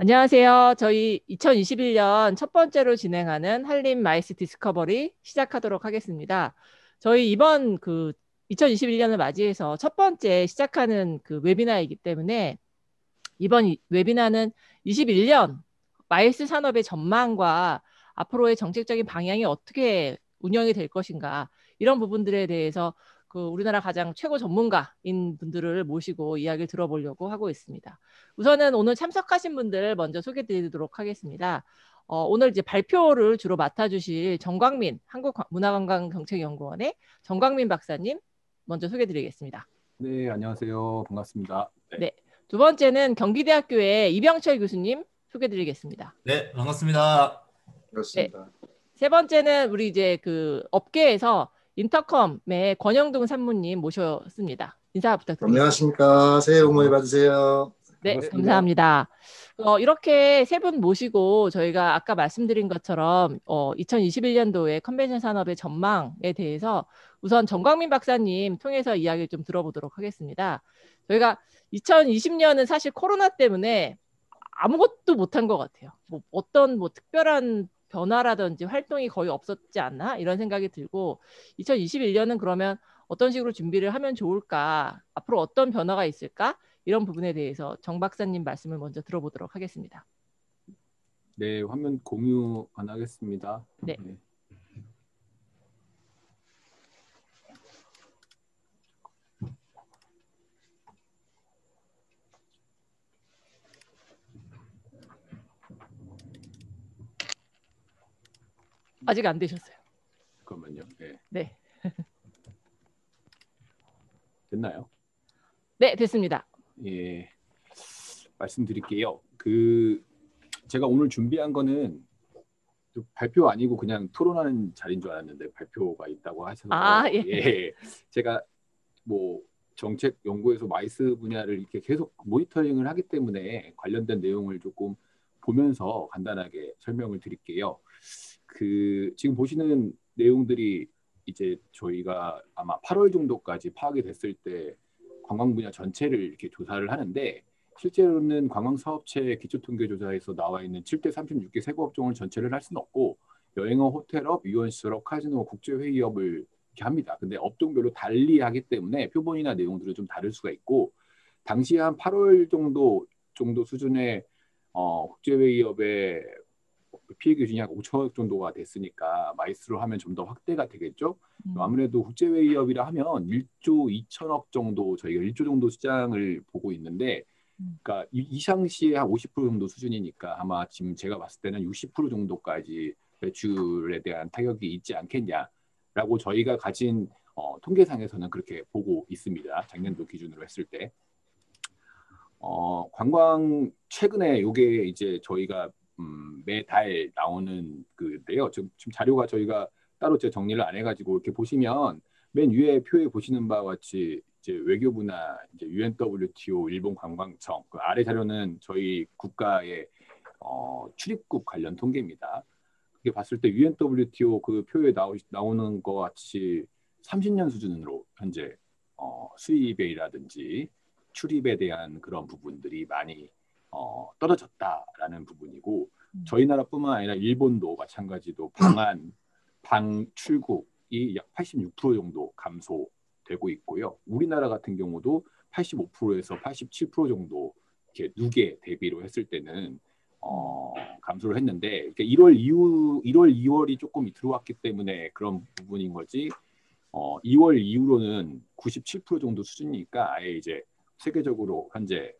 안녕하세요. 저희 2021년 첫 번째로 진행하는 한림 마이스 디스커버리 시작하도록 하겠습니다. 저희 이번 2021년을 맞이해서 첫 번째 시작하는 웨비나이기 때문에 이번 웨비나는 21년 마이스 산업의 전망과 앞으로의 정책적인 방향이 어떻게 운영이 될 것인가, 이런 부분들에 대해서 우리나라 가장 최고 전문가인 분들을 모시고 이야기를 들어보려고 하고 있습니다. 우선은 오늘 참석하신 분들 먼저 소개해 드리도록 하겠습니다. 오늘 이제 발표를 주로 맡아주실 정광민 한국문화관광정책연구원의 정광민 박사님 먼저 소개해 드리겠습니다. 네, 안녕하세요. 반갑습니다. 네. 두 번째는 경기대학교의 이병철 교수님 소개해 드리겠습니다. 네, 반갑습니다. 그렇습니다. 네. 세 번째는 우리 이제 업계에서 인터컴의 권영동 산무님 모셨습니다. 인사 부탁드립니다. 안녕하십니까. 새해 복 많이 받으세요. 네, 반갑습니다. 감사합니다. 이렇게 세 분 모시고 저희가 아까 말씀드린 것처럼 2021년도의 컨벤션 산업의 전망에 대해서 우선 정광민 박사님 통해서 이야기를 좀 들어보도록 하겠습니다. 저희가 2020년은 사실 코로나 때문에 아무것도 못한 것 같아요. 어떤 특별한 변화라든지 활동이 거의 없었지 않나, 이런 생각이 들고, 2021년은 그러면 어떤 식으로 준비를 하면 좋을까, 앞으로 어떤 변화가 있을까, 이런 부분에 대해서 정 박사님 말씀을 먼저 들어보도록 하겠습니다. 네, 화면 공유 안 하겠습니다. 네. 네. 아직 안 되셨어요. 잠깐만요. 네. 네. 됐나요? 네, 됐습니다. 예, 말씀드릴게요. 제가 오늘 준비한 거는 발표 아니고 그냥 토론하는 자리인 줄 알았는데 발표가 있다고 하셔서 예. 예, 제가 뭐 정책 연구에서 마이스 분야를 이렇게 계속 모니터링을 하기 때문에 관련된 내용을 조금 보면서 간단하게 설명을 드릴게요. 지금 보시는 내용들이 이제 저희가 아마 8월 정도까지 파악이 됐을 때 관광 분야 전체를 이렇게 조사를 하는데, 실제로는 관광사업체 기초통계조사에서 나와 있는 7대 36개 세부업종을 전체를 할 수는 없고, 여행업, 호텔업, 유원시설업, 카지노, 국제회의업을 이렇게 합니다. 근데 업종별로 달리 하기 때문에 표본이나 내용들은 좀 다를 수가 있고, 당시 한 8월 정도 수준의 국제회의업의 피해 기준이 약 5천억 정도가 됐으니까 마이스로 하면 좀 더 확대가 되겠죠. 아무래도 국제회의업이라 하면 1조 2천억 정도, 저희가 1조 정도 시장을 보고 있는데, 그러니까 이상시에 한 50% 정도 수준이니까 아마 지금 제가 봤을 때는 60% 정도까지 매출에 대한 타격이 있지 않겠냐라고 저희가 가진 통계상에서는 그렇게 보고 있습니다. 작년도 기준으로 했을 때. 관광 최근에 이게 이제 저희가 매달 나오는 그인데요. 지금 자료가 저희가 따로 제 정리를 안 해가지고 이렇게 보시면 맨 위에 표에 보시는 바와 같이 이제 외교부나 이제 UNWTO 일본 관광청, 그 아래 자료는 저희 국가의 출입국 관련 통계입니다. 그게 봤을 때 UNWTO 그 표에 나오는 것 같이 30년 수준으로 현재 수입이라든지 출입에 대한 그런 부분들이 많이 떨어졌다라는 부분이고, 저희 나라뿐만 아니라 일본도 마찬가지로 방 출국이 약 86% 정도 감소되고 있고요. 우리나라 같은 경우도 85%에서 87% 정도 이렇게 누계 대비로 했을 때는 감소를 했는데, 1월 2월이 조금 들어왔기 때문에 그런 부분인 거지. 2월 이후로는 97% 정도 수준이니까 아예 이제 세계적으로 현재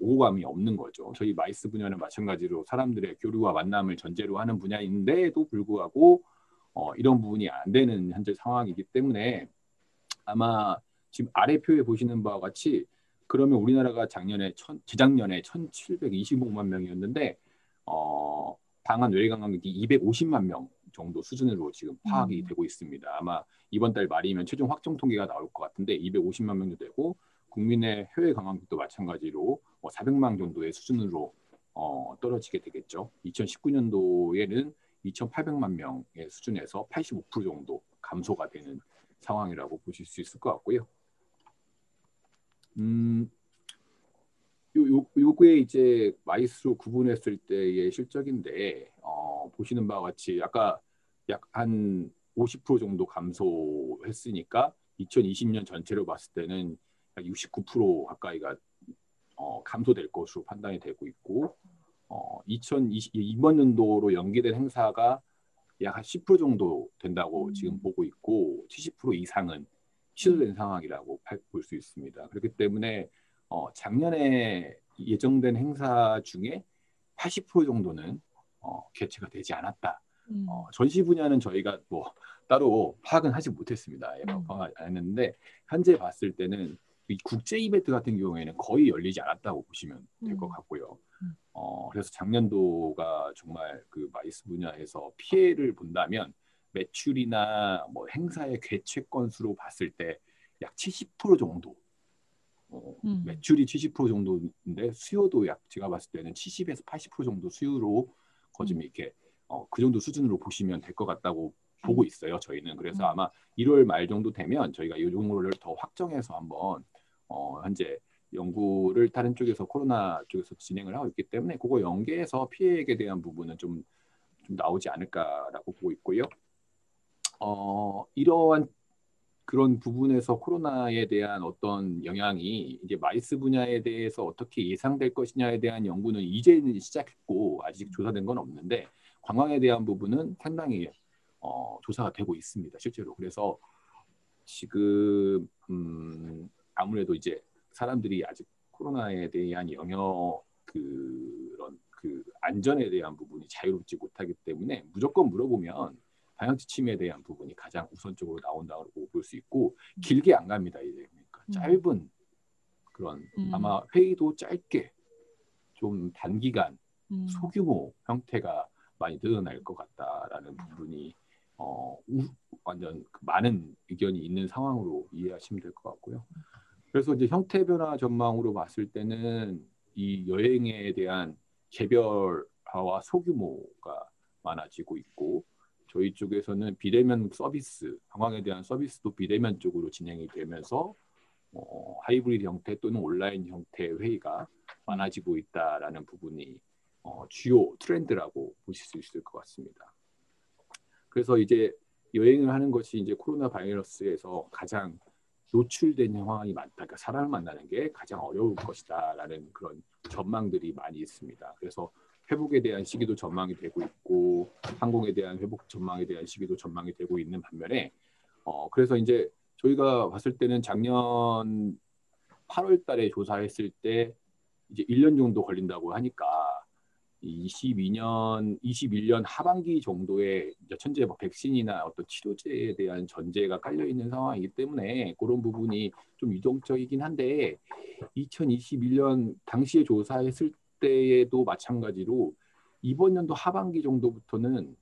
오감이 없는 거죠. 저희 마이스 분야는 마찬가지로 사람들의 교류와 만남을 전제로 하는 분야인데도 불구하고 이런 부분이 안 되는 현재 상황이기 때문에, 아마 지금 아래 표에 보시는 바와 같이 그러면 우리나라가 재작년에 1,725만 명이었는데 방한 외래 관광객이 250만 명 정도 수준으로 지금 파악이 되고 있습니다. 아마 이번 달 말이면 최종 확정 통계가 나올 것 같은데 250만 명도 되고, 국민의 해외 관광객도 마찬가지로 400만 정도의 수준으로 떨어지게 되겠죠. 2019년도에는 2,800만 명의 수준에서 85% 정도 감소가 되는 상황이라고 보실 수 있을 것 같고요. 요게 이제 마이스로 구분했을 때의 실적인데 보시는 바와 같이 아까 약 한 50% 정도 감소했으니까 2020년 전체로 봤을 때는 약 69% 가까이가 감소될 것으로 판단이 되고 있고 2020 이번 연도로 연기된 행사가 약 한 10% 정도 된다고 지금 보고 있고 70% 이상은 취소된 상황이라고 볼 수 있습니다. 그렇기 때문에 작년에 예정된 행사 중에 80% 정도는 개최가 되지 않았다. 전시 분야는 저희가 뭐 따로 파악은 하지 못했습니다. 파악을 안 했는데 현재 봤을 때는 이 국제 이벤트 같은 경우에는 거의 열리지 않았다고 보시면 될 것 같고요. 그래서 작년도가 정말 그 마이스 분야에서 피해를 본다면 매출이나 뭐 행사의 개최 건수로 봤을 때 약 70% 정도 매출이 70% 정도인데 수요도 약 제가 봤을 때는 70에서 80% 정도 수요로 거좀 이렇게 그 정도 수준으로 보시면 될 것 같다고 보고 있어요. 저희는 그래서 아마 1월 말 정도 되면 저희가 이 정도를 더 확정해서 한번 현재 연구를 다른 쪽에서 코로나 쪽에서 진행을 하고 있기 때문에 그거 연계해서 피해액에 대한 부분은 좀 나오지 않을까라고 보고 있고요. 이러한 그런 부분에서 코로나에 대한 어떤 영향이 이제 마이스 분야에 대해서 어떻게 예상될 것이냐에 대한 연구는 이제는 시작했고 아직 조사된 건 없는데 관광에 대한 부분은 상당히 조사가 되고 있습니다. 실제로. 그래서 지금 아무래도 이제 사람들이 아직 코로나에 대한 영역 그런 그 안전에 대한 부분이 자유롭지 못하기 때문에 무조건 물어보면 방역 지침에 대한 부분이 가장 우선적으로 나온다고 볼 수 있고 길게 안 갑니다. 이제 그러니까 짧은 그런 아마 회의도 짧게 좀 단기간 소규모 형태가 많이 늘어날 것 같다라는 부분이 완전 많은 의견이 있는 상황으로 이해하시면 될 것 같고요. 그래서 이제 형태 변화 전망으로 봤을 때는 이 여행에 대한 개별화와 소규모가 많아지고 있고 저희 쪽에서는 비대면 서비스, 관광에 대한 서비스도 비대면 쪽으로 진행이 되면서 하이브리드 형태 또는 온라인 형태 회의가 많아지고 있다라는 부분이 주요 트렌드라고 보실 수 있을 것 같습니다. 그래서 이제 여행을 하는 것이 이제 코로나 바이러스에서 가장 노출된 상황이 많다. 그러니까 사람을 만나는 게 가장 어려울 것이다라는 그런 전망들이 많이 있습니다. 그래서 회복에 대한 시기도 전망이 되고 있고 항공에 대한 회복 전망에 대한 시기도 전망이 되고 있는 반면에 그래서 이제 저희가 봤을 때는 작년 8월 달에 조사했을 때 이제 1년 정도 걸린다고 하니까 21년 하반기 정도에 현재 뭐 백신이나 어떤 치료제에 대한 전제가 깔려 있는 상황이기 때문에 그런 부분이 좀 유동적이긴 한데 2021년 당시에 조사했을 때에도 마찬가지로 이번 연도 하반기 정도부터는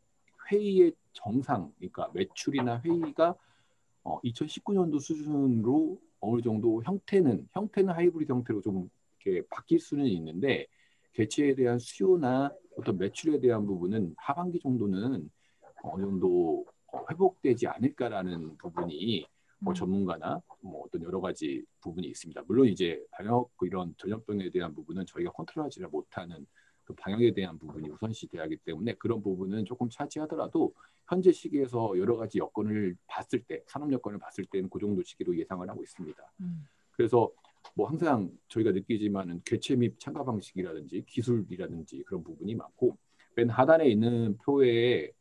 회의의 정상, 그러니까 매출이나 회의가 2019년도 수준으로 어느 정도 형태는 하이브리드 형태로 좀 이렇게 바뀔 수는 있는데 개체에 대한 수요나 어떤 매출에 대한 부분은 하반기 정도는 어느 정도 회복되지 않을까라는 부분이 전문가나 뭐 어떤 여러 가지 부분이 있습니다. 물론 이제 방역 이런 전염병에 대한 부분은 저희가 컨트롤하지 못하는 그 방역에 대한 부분이 우선시 돼야 하기 때문에 그런 부분은 조금 차지하더라도 현재 시기에서 여러 가지 여건을 봤을 때 산업 여건을 봤을 때는 그 정도 시기로 예상을 하고 있습니다. 그래서 뭐 항상 저희가 느끼지만은 개최 및 참가 방식이라든지 기술이라든지 그런 부분이 많고 맨 하단에 있는 표에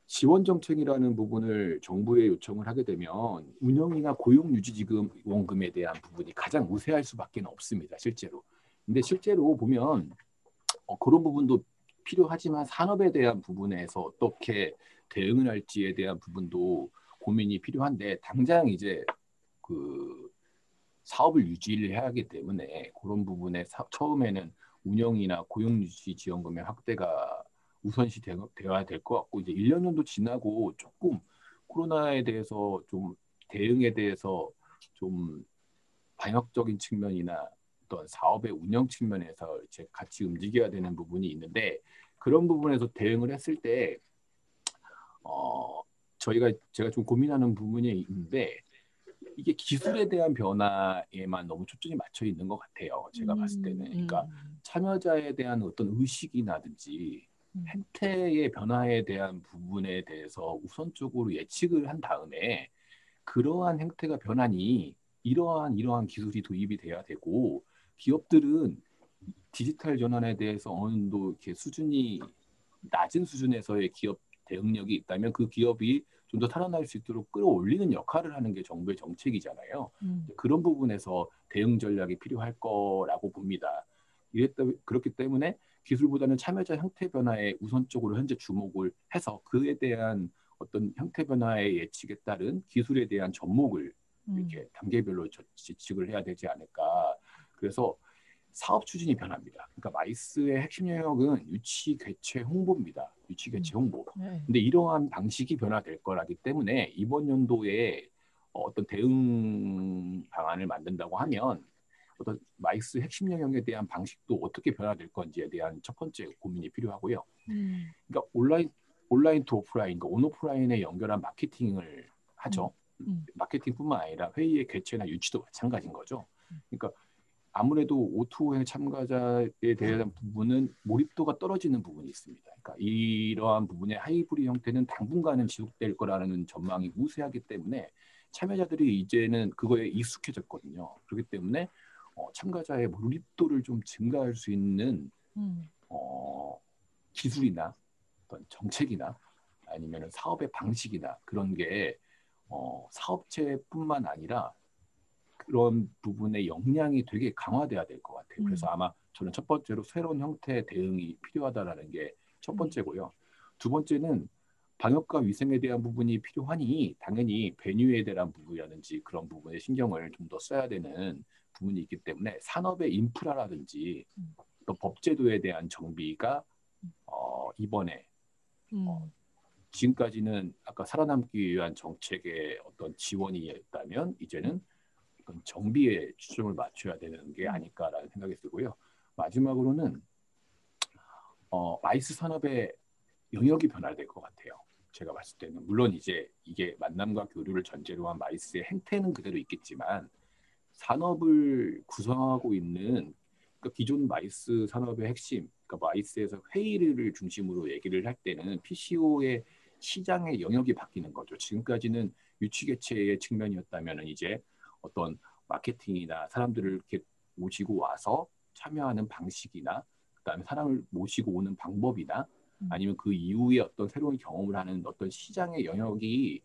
지원 정책이라는 부분을 정부에 요청을 하게 되면 운영이나 고용 유지 지원금에 대한 부분이 가장 우세할 수밖에 없습니다. 실제로. 근데 실제로 보면 그런 부분도 필요하지만 산업에 대한 부분에서 어떻게 대응을 할지에 대한 부분도 고민이 필요한데 당장 이제 그 사업을 유지를 해야 하기 때문에 그런 부분에 처음에는 운영이나 고용유지 지원금의 확대가 우선시 되어야 될 것 같고 이제 1년 정도 지나고 조금 코로나에 대해서 좀 대응에 대해서 좀 방역적인 측면이나 어떤 사업의 운영 측면에서 이제 같이 움직여야 되는 부분이 있는데 그런 부분에서 대응을 했을 때 제가 좀 고민하는 부분이 있는데 이게 기술에 대한 변화에만 너무 초점이 맞춰 있는 것 같아요. 제가 봤을 때는. 그러니까 참여자에 대한 어떤 의식이라든지 행태의 변화에 대한 부분에 대해서 우선적으로 예측을 한 다음에 그러한 행태가 변하니 이러한 기술이 도입이 돼야 되고 기업들은 디지털 전환에 대해서 어느 정도 이렇게 수준이 낮은 수준에서의 기업 대응력이 있다면 그 기업이 좀 더 살아날 수 있도록 끌어올리는 역할을 하는 게 정부의 정책이잖아요. 그런 부분에서 대응 전략이 필요할 거라고 봅니다. 그렇기 때문에 기술보다는 참여자 형태 변화에 우선적으로 현재 주목을 해서 그에 대한 어떤 형태 변화의 예측에 따른 기술에 대한 접목을 이렇게 단계별로 지측을 해야 되지 않을까. 그래서 사업 추진이 변합니다. 그러니까 마이스의 핵심 영역은 유치 개최 홍보입니다. 유치 개최 홍보. 근데 이러한 방식이 변화될 거라기 때문에 이번 연도에 어떤 대응 방안을 만든다고 하면 어떤 마이스 핵심 영역에 대한 방식도 어떻게 변화될 건지에 대한 첫 번째 고민이 필요하고요. 그러니까 온라인 투 오프라인, 그러니까 온오프라인에 연결한 마케팅을 하죠. 마케팅뿐만 아니라 회의의 개최나 유치도 마찬가지인 거죠. 그러니까 아무래도 O2O 참가자에 대한 부분은 몰입도가 떨어지는 부분이 있습니다. 그러니까 이러한 부분의 하이브리드 형태는 당분간은 지속될 거라는 전망이 우세하기 때문에 참여자들이 이제는 그거에 익숙해졌거든요. 그렇기 때문에 참가자의 몰입도를 좀 증가할 수 있는 기술이나 어떤 정책이나 아니면 사업의 방식이나 그런 게 사업체뿐만 아니라 그런 부분의 역량이 되게 강화돼야 될 것 같아요. 그래서 아마 저는 첫 번째로 새로운 형태의 대응이 필요하다라는 게 첫 번째고요. 두 번째는 방역과 위생에 대한 부분이 필요하니 당연히 배뉴에 대한 부분이라든지 그런 부분에 신경을 좀 더 써야 되는 부분이 있기 때문에 산업의 인프라라든지 또 법제도에 대한 정비가 이번에 지금까지는 아까 살아남기 위한 정책의 어떤 지원이 있다면 이제는 정비에 초점을 맞춰야 되는 게 아닐까라는 생각이 들고요. 마지막으로는 마이스 산업의 영역이 변화될 것 같아요. 제가 봤을 때는 물론 이제 이게 만남과 교류를 전제로 한 마이스의 행태는 그대로 있겠지만 산업을 구성하고 있는 그러니까 기존 마이스 산업의 핵심, 그러니까 마이스에서 회의를 중심으로 얘기를 할 때는 PCO의 시장의 영역이 바뀌는 거죠. 지금까지는 유치 개최의 측면이었다면 이제 어떤 마케팅이나 사람들을 이렇게 모시고 와서 참여하는 방식이나 그다음에 사람을 모시고 오는 방법이나 아니면 그 이후에 어떤 새로운 경험을 하는 어떤 시장의 영역이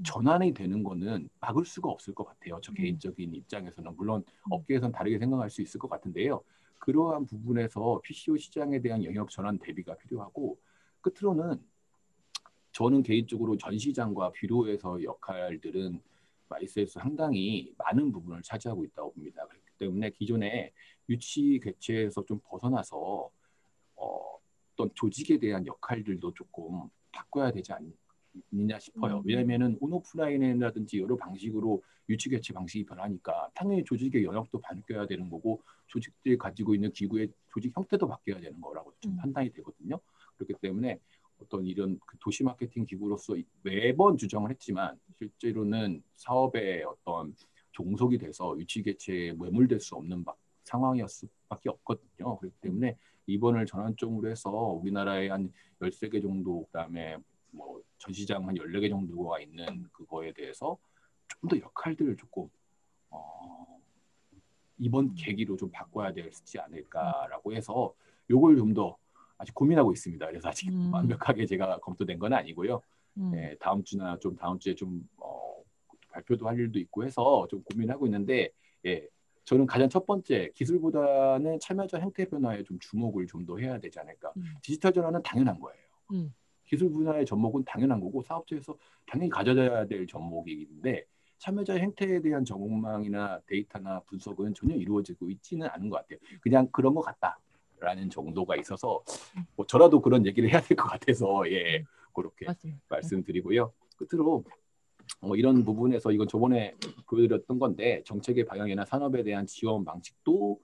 전환이 되는 거는 막을 수가 없을 것 같아요. 저 개인적인 입장에서는 물론 업계에서는 다르게 생각할 수 있을 것 같은데요. 그러한 부분에서 PCO 시장에 대한 영역 전환 대비가 필요하고 끝으로는 저는 개인적으로 전시장과 뷰로에서 역할들은 마이스에서 상당히 많은 부분을 차지하고 있다고 봅니다. 그렇기 때문에 기존에 유치 개최에서 좀 벗어나서 어떤 조직에 대한 역할들도 조금 바꿔야 되지 않느냐 싶어요. 왜냐하면은 온오프라인이라든지 여러 방식으로 유치 개최 방식이 변하니까 당연히 조직의 영역도 바뀌어야 되는 거고 조직들이 가지고 있는 기구의 조직 형태도 바뀌어야 되는 거라고 좀 판단이 되거든요. 그렇기 때문에 어떤 이런 도시 마케팅 기구로서 매번 주장을 했지만 실제로는 사업의 어떤 종속이 돼서 유치 개최에 매몰될 수 없는 상황이었을 수밖에 없거든요. 그렇기 때문에 이번을 전환점으로 해서 우리나라에 한 13개 정도 그다음에 뭐 전시장 한 14개 정도가 있는 그거에 대해서 좀 더 역할들을 조금 이번 계기로 좀 바꿔야 되지 않을까라고 해서 요걸 좀 더 아직 고민하고 있습니다. 그래서 아직 완벽하게 제가 검토된 건 아니고요. 네, 다음 주에 좀 발표도 할 일도 있고 해서 좀 고민하고 있는데 예, 저는 가장 첫 번째 기술보다는 참여자 형태 변화에 좀 주목을 좀 더 해야 되지 않을까. 디지털 전환은 당연한 거예요. 기술 분야의 접목은 당연한 거고 사업체에서 당연히 가져야 될 접목인데 참여자 행태에 대한 전망이나 데이터나 분석은 전혀 이루어지고 있지는 않은 것 같아요. 그냥 그런 것 같다라는 정도가 있어서 뭐 저라도 그런 얘기를 해야 될 것 같아서 예 그렇게 맞습니다. 말씀드리고요. 끝으로 이런 부분에서 이건 저번에 보여드렸던 건데 정책의 방향이나 산업에 대한 지원 방식도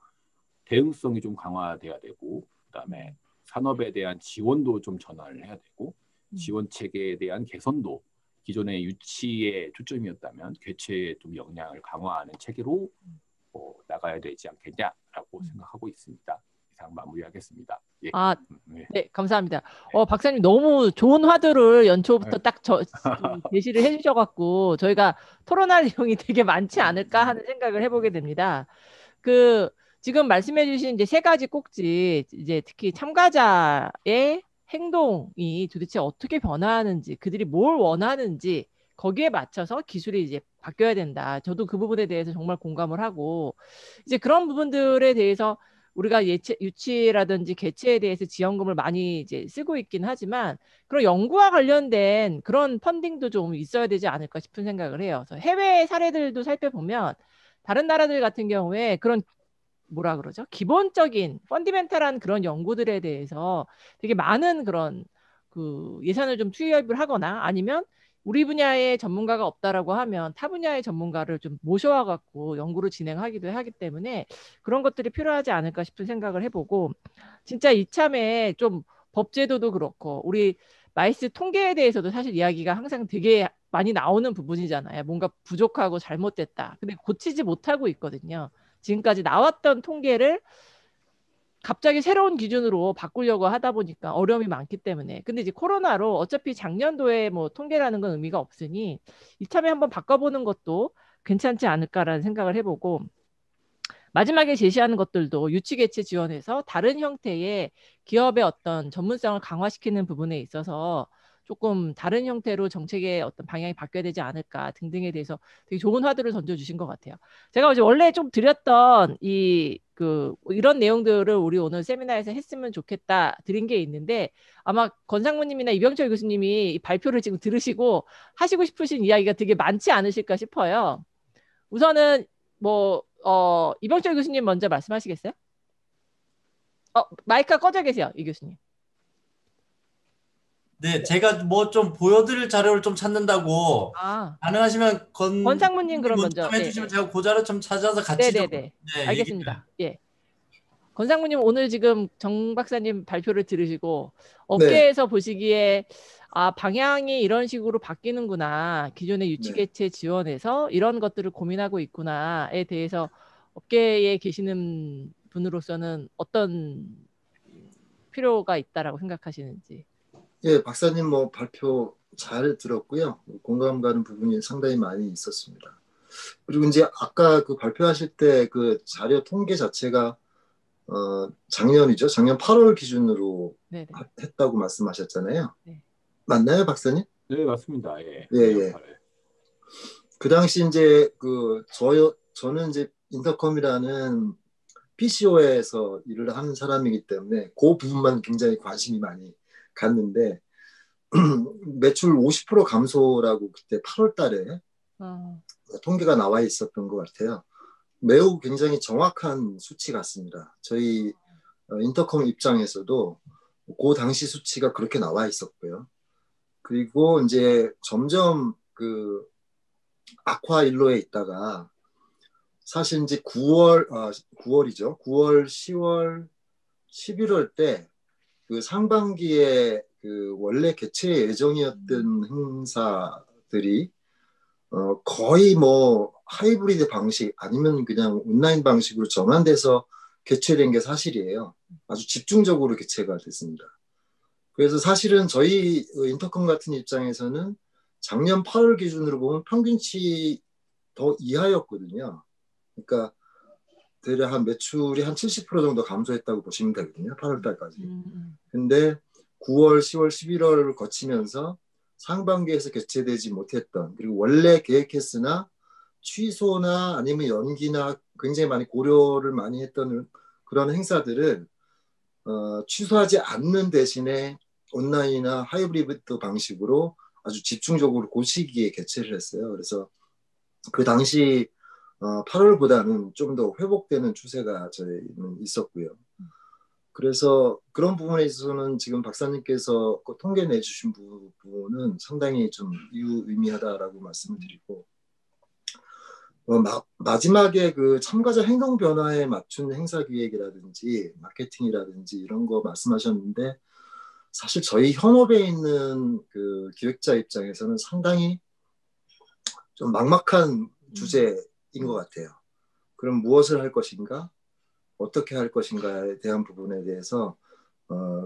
대응성이 좀 강화돼야 되고 그다음에 산업에 대한 지원도 좀 전환을 해야 되고 지원 체계에 대한 개선도 기존의 유치에 초점이었다면 개체에 좀 역량을 강화하는 체계로 나가야 되지 않겠냐라고 생각하고 있습니다. 이상 마무리하겠습니다. 예. 아, 네. 네, 감사합니다. 박사님 너무 좋은 화두를 연초부터 네. 딱 제시를 해주셔갖고 저희가 토론할 내용이 되게 많지 않을까 하는 생각을 해보게 됩니다. 지금 말씀해주신 이제 세 가지 꼭지, 이제 특히 참가자의 행동이 도대체 어떻게 변화하는지, 그들이 뭘 원하는지 거기에 맞춰서 기술이 이제 바뀌어야 된다. 저도 그 부분에 대해서 정말 공감을 하고 이제 그런 부분들에 대해서 우리가 유치라든지 개체에 대해서 지원금을 많이 이제 쓰고 있긴 하지만 그런 연구와 관련된 그런 펀딩도 좀 있어야 되지 않을까 싶은 생각을 해요. 그래서 해외 사례들도 살펴보면 다른 나라들 같은 경우에 그런 뭐라 그러죠? 기본적인 펀디멘탈한 그런 연구들에 대해서 되게 많은 그런 예산을 좀 투입을 하거나 아니면 우리 분야의 전문가가 없다라고 하면 타 분야의 전문가를 좀 모셔와 갖고 연구를 진행하기도 하기 때문에 그런 것들이 필요하지 않을까 싶은 생각을 해보고 진짜 이참에 좀 법제도도 그렇고 우리 마이스 통계에 대해서도 사실 이야기가 항상 되게 많이 나오는 부분이잖아요. 뭔가 부족하고 잘못됐다. 근데 고치지 못하고 있거든요. 지금까지 나왔던 통계를 갑자기 새로운 기준으로 바꾸려고 하다 보니까 어려움이 많기 때문에. 근데 이제 코로나로 어차피 작년도에 뭐 통계라는 건 의미가 없으니 이참에 한번 바꿔보는 것도 괜찮지 않을까라는 생각을 해보고 마지막에 제시하는 것들도 유치 개체 지원해서 다른 형태의 기업의 어떤 전문성을 강화시키는 부분에 있어서 조금 다른 형태로 정책의 어떤 방향이 바뀌어야 되지 않을까 등등에 대해서 되게 좋은 화두를 던져주신 것 같아요. 제가 이제 원래 좀 드렸던 이런 내용들을 우리 오늘 세미나에서 했으면 좋겠다 드린 게 있는데 아마 권상무님이나 이병철 교수님이 이 발표를 지금 들으시고 하시고 싶으신 이야기가 되게 많지 않으실까 싶어요. 우선은 이병철 교수님 먼저 말씀하시겠어요? 마이크가 꺼져 계세요, 이 교수님. 네, 제가 뭐 좀 보여드릴 자료를 좀 찾는다고 가능하시면 권상무님 그럼 먼저 해주시면 제가 그 자료 좀 찾아서 같이 좀 알겠습니다. 예. 권상무님 오늘 지금 정 박사님 발표를 들으시고 네. 업계에서 보시기에 방향이 이런 식으로 바뀌는구나. 기존의 유치 개체 지원에서 이런 것들을 고민하고 있구나에 대해서 업계에 계시는 분으로서는 어떤 필요가 있다라고 생각하시는지. 예, 박사님 뭐 발표 잘 들었고요. 공감 가는 부분이 상당히 많이 있었습니다. 그리고 이제 아까 그 발표하실 때 그 자료 통계 자체가 작년이죠. 작년 8월 기준으로 네네. 했다고 말씀하셨잖아요. 네. 맞나요, 박사님? 네, 맞습니다. 예. 예. 그 당시 이제 저는 이제 인터컴이라는 PCO에서 일을 하는 사람이기 때문에 그 부분만 굉장히 관심이 많이 갔는데 매출 50% 감소라고 그때 8월 달에 통계가 나와 있었던 것 같아요. 매우 굉장히 정확한 수치 같습니다. 저희 인터컴 입장에서도 그 당시 수치가 그렇게 나와 있었고요. 그리고 이제 점점 그 악화일로에 있다가 사실 이제 9월이죠. 9월, 10월, 11월 때 그 상반기에 그 원래 개최 예정이었던 행사들이 거의 뭐 하이브리드 방식 아니면 그냥 온라인 방식으로 전환돼서 개최된 게 사실이에요. 아주 집중적으로 개최가 됐습니다. 그래서 사실은 저희 인터컴 같은 입장에서는 작년 8월 기준으로 보면 평균치 더 이하였거든요. 그러니까 대략 한 매출이 한 70% 정도 감소했다고 보시면 되거든요. 8월 달까지. 근데 9월, 10월, 11월을 거치면서 상반기에서 개최되지 못했던 그리고 원래 계획했으나 취소나 아니면 연기나 굉장히 많이 고려를 많이 했던 그런 행사들을 취소하지 않는 대신에 온라인이나 하이브리드 방식으로 아주 집중적으로 그 시기에 개최를 했어요. 그래서 그 당시 8월보다는 좀 더 회복되는 추세가 저희는 있었고요. 그래서 그런 부분에 있어서는 지금 박사님께서 통계 내주신 부분은 상당히 좀 유의미하다라고 말씀을 드리고 마지막에 그 참가자 행동 변화에 맞춘 행사 기획이라든지 마케팅이라든지 이런 거 말씀하셨는데 사실 저희 현업에 있는 그 기획자 입장에서는 상당히 좀 막막한 주제인 것 같아요. 그럼 무엇을 할 것인가, 어떻게 할 것인가에 대한 부분에 대해서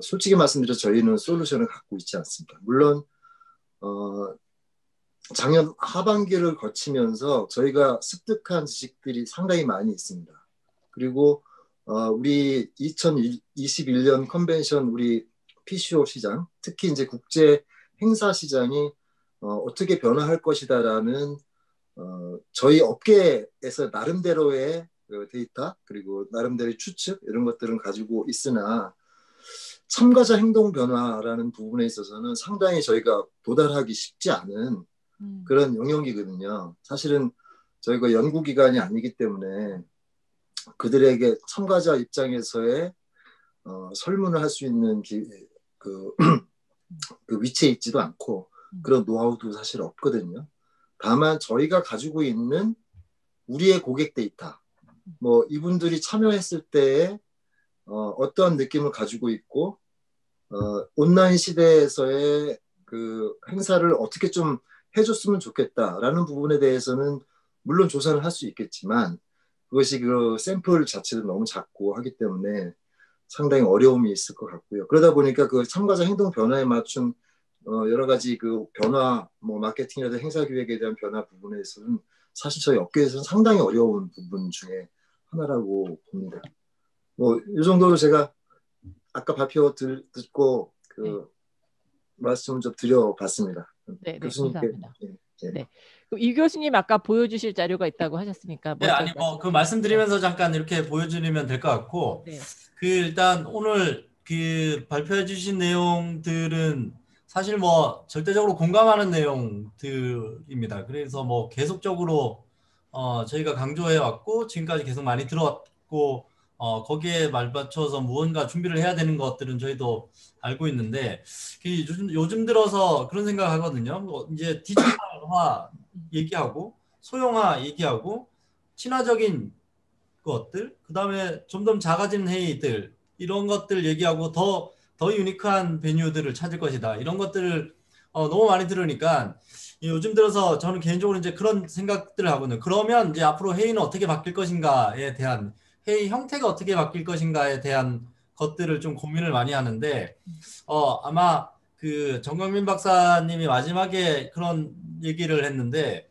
솔직히 말씀드려 저희는 솔루션을 갖고 있지 않습니다. 물론 작년 하반기를 거치면서 저희가 습득한 지식들이 상당히 많이 있습니다. 그리고 우리 2021년 컨벤션 우리 PCO 시장, 특히 이제 국제 행사 시장이 어떻게 변화할 것이다라는 저희 업계에서 나름대로의 데이터 그리고 나름대로의 추측 이런 것들은 가지고 있으나 참가자 행동 변화라는 부분에 있어서는 상당히 저희가 도달하기 쉽지 않은 그런 영역이거든요. 사실은 저희가 연구기관이 아니기 때문에 그들에게 참가자 입장에서의 설문을 할 수 있는 그 위치에 있지도 않고 그런 노하우도 사실 없거든요. 다만 저희가 가지고 있는 우리의 고객 데이터, 뭐 이분들이 참여했을 때에 어떠한 느낌을 가지고 있고 온라인 시대에서의 그 행사를 어떻게 좀 해줬으면 좋겠다라는 부분에 대해서는 물론 조사를 할 수 있겠지만 그것이 그 샘플 자체도 너무 작고 하기 때문에 상당히 어려움이 있을 것 같고요. 그러다 보니까 그 참가자 행동 변화에 맞춘 여러 가지 그 변화, 뭐 마케팅이라든지 행사 기획에 대한 변화 부분에서는 사실 저희 업계에서는 상당히 어려운 부분 중에 하나라고 봅니다. 뭐 이 정도로 제가 아까 발표 듣고 그 말씀 좀 드려봤습니다. 네, 교수님께. 감사합니다. 네. 이 교수님 아까 보여주실 자료가 있다고 하셨으니까. 네, 아니 뭐 그 말씀드리면서 잠깐 이렇게 보여드리면 될 것 같고, 네. 그 일단 오늘 그 발표해 주신 내용들은 사실 뭐 절대적으로 공감하는 내용들입니다. 그래서 뭐 계속적으로 저희가 강조해 왔고 지금까지 계속 많이 들어왔고 거기에 말맞춰서 무언가 준비를 해야 되는 것들은 저희도 알고 있는데 요즘 들어서 그런 생각을 하거든요. 이제 디지털화 얘기하고 소형화 얘기하고 친화적인 것들, 그 다음에 점점 작아지는 회의들 이런 것들 얘기하고 더 유니크한 베뉴들을 찾을 것이다. 이런 것들을 너무 많이 들으니까 요즘 들어서 저는 개인적으로 이제 그런 생각들을 하거든요. 그러면 이제 앞으로 회의는 어떻게 바뀔 것인가에 대한 회의 형태가 어떻게 바뀔 것인가에 대한 것들을 좀 고민을 많이 하는데 아마 그 정광민 박사님이 마지막에 그런 얘기를 했는데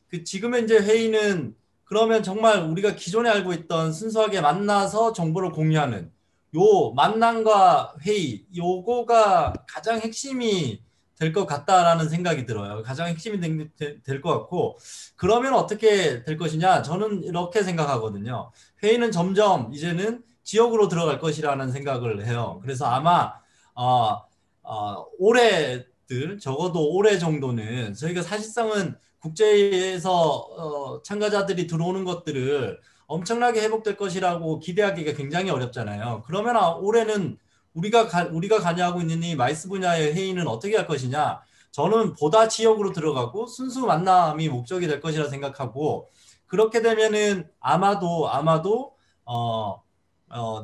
그 지금의 이제 회의는 그러면 정말 우리가 기존에 알고 있던 순수하게 만나서 정보를 공유하는 요 만남과 회의 요거가 가장 핵심이 될 것 같다라는 생각이 들어요. 가장 핵심이 될 것 같고 그러면 어떻게 될 것이냐 저는 이렇게 생각하거든요. 회의는 점점 이제는 지역으로 들어갈 것이라는 생각을 해요. 그래서 아마 올해들 적어도 올해 정도는 저희가 사실상은 국제에서 참가자들이 들어오는 것들을 엄청나게 회복될 것이라고 기대하기가 굉장히 어렵잖아요. 그러면 올해는 우리가 관여하고 있는 이 마이스 분야의 회의는 어떻게 할 것이냐? 저는 보다 지역으로 들어가고 순수 만남이 목적이 될 것이라 생각하고 그렇게 되면은 아마도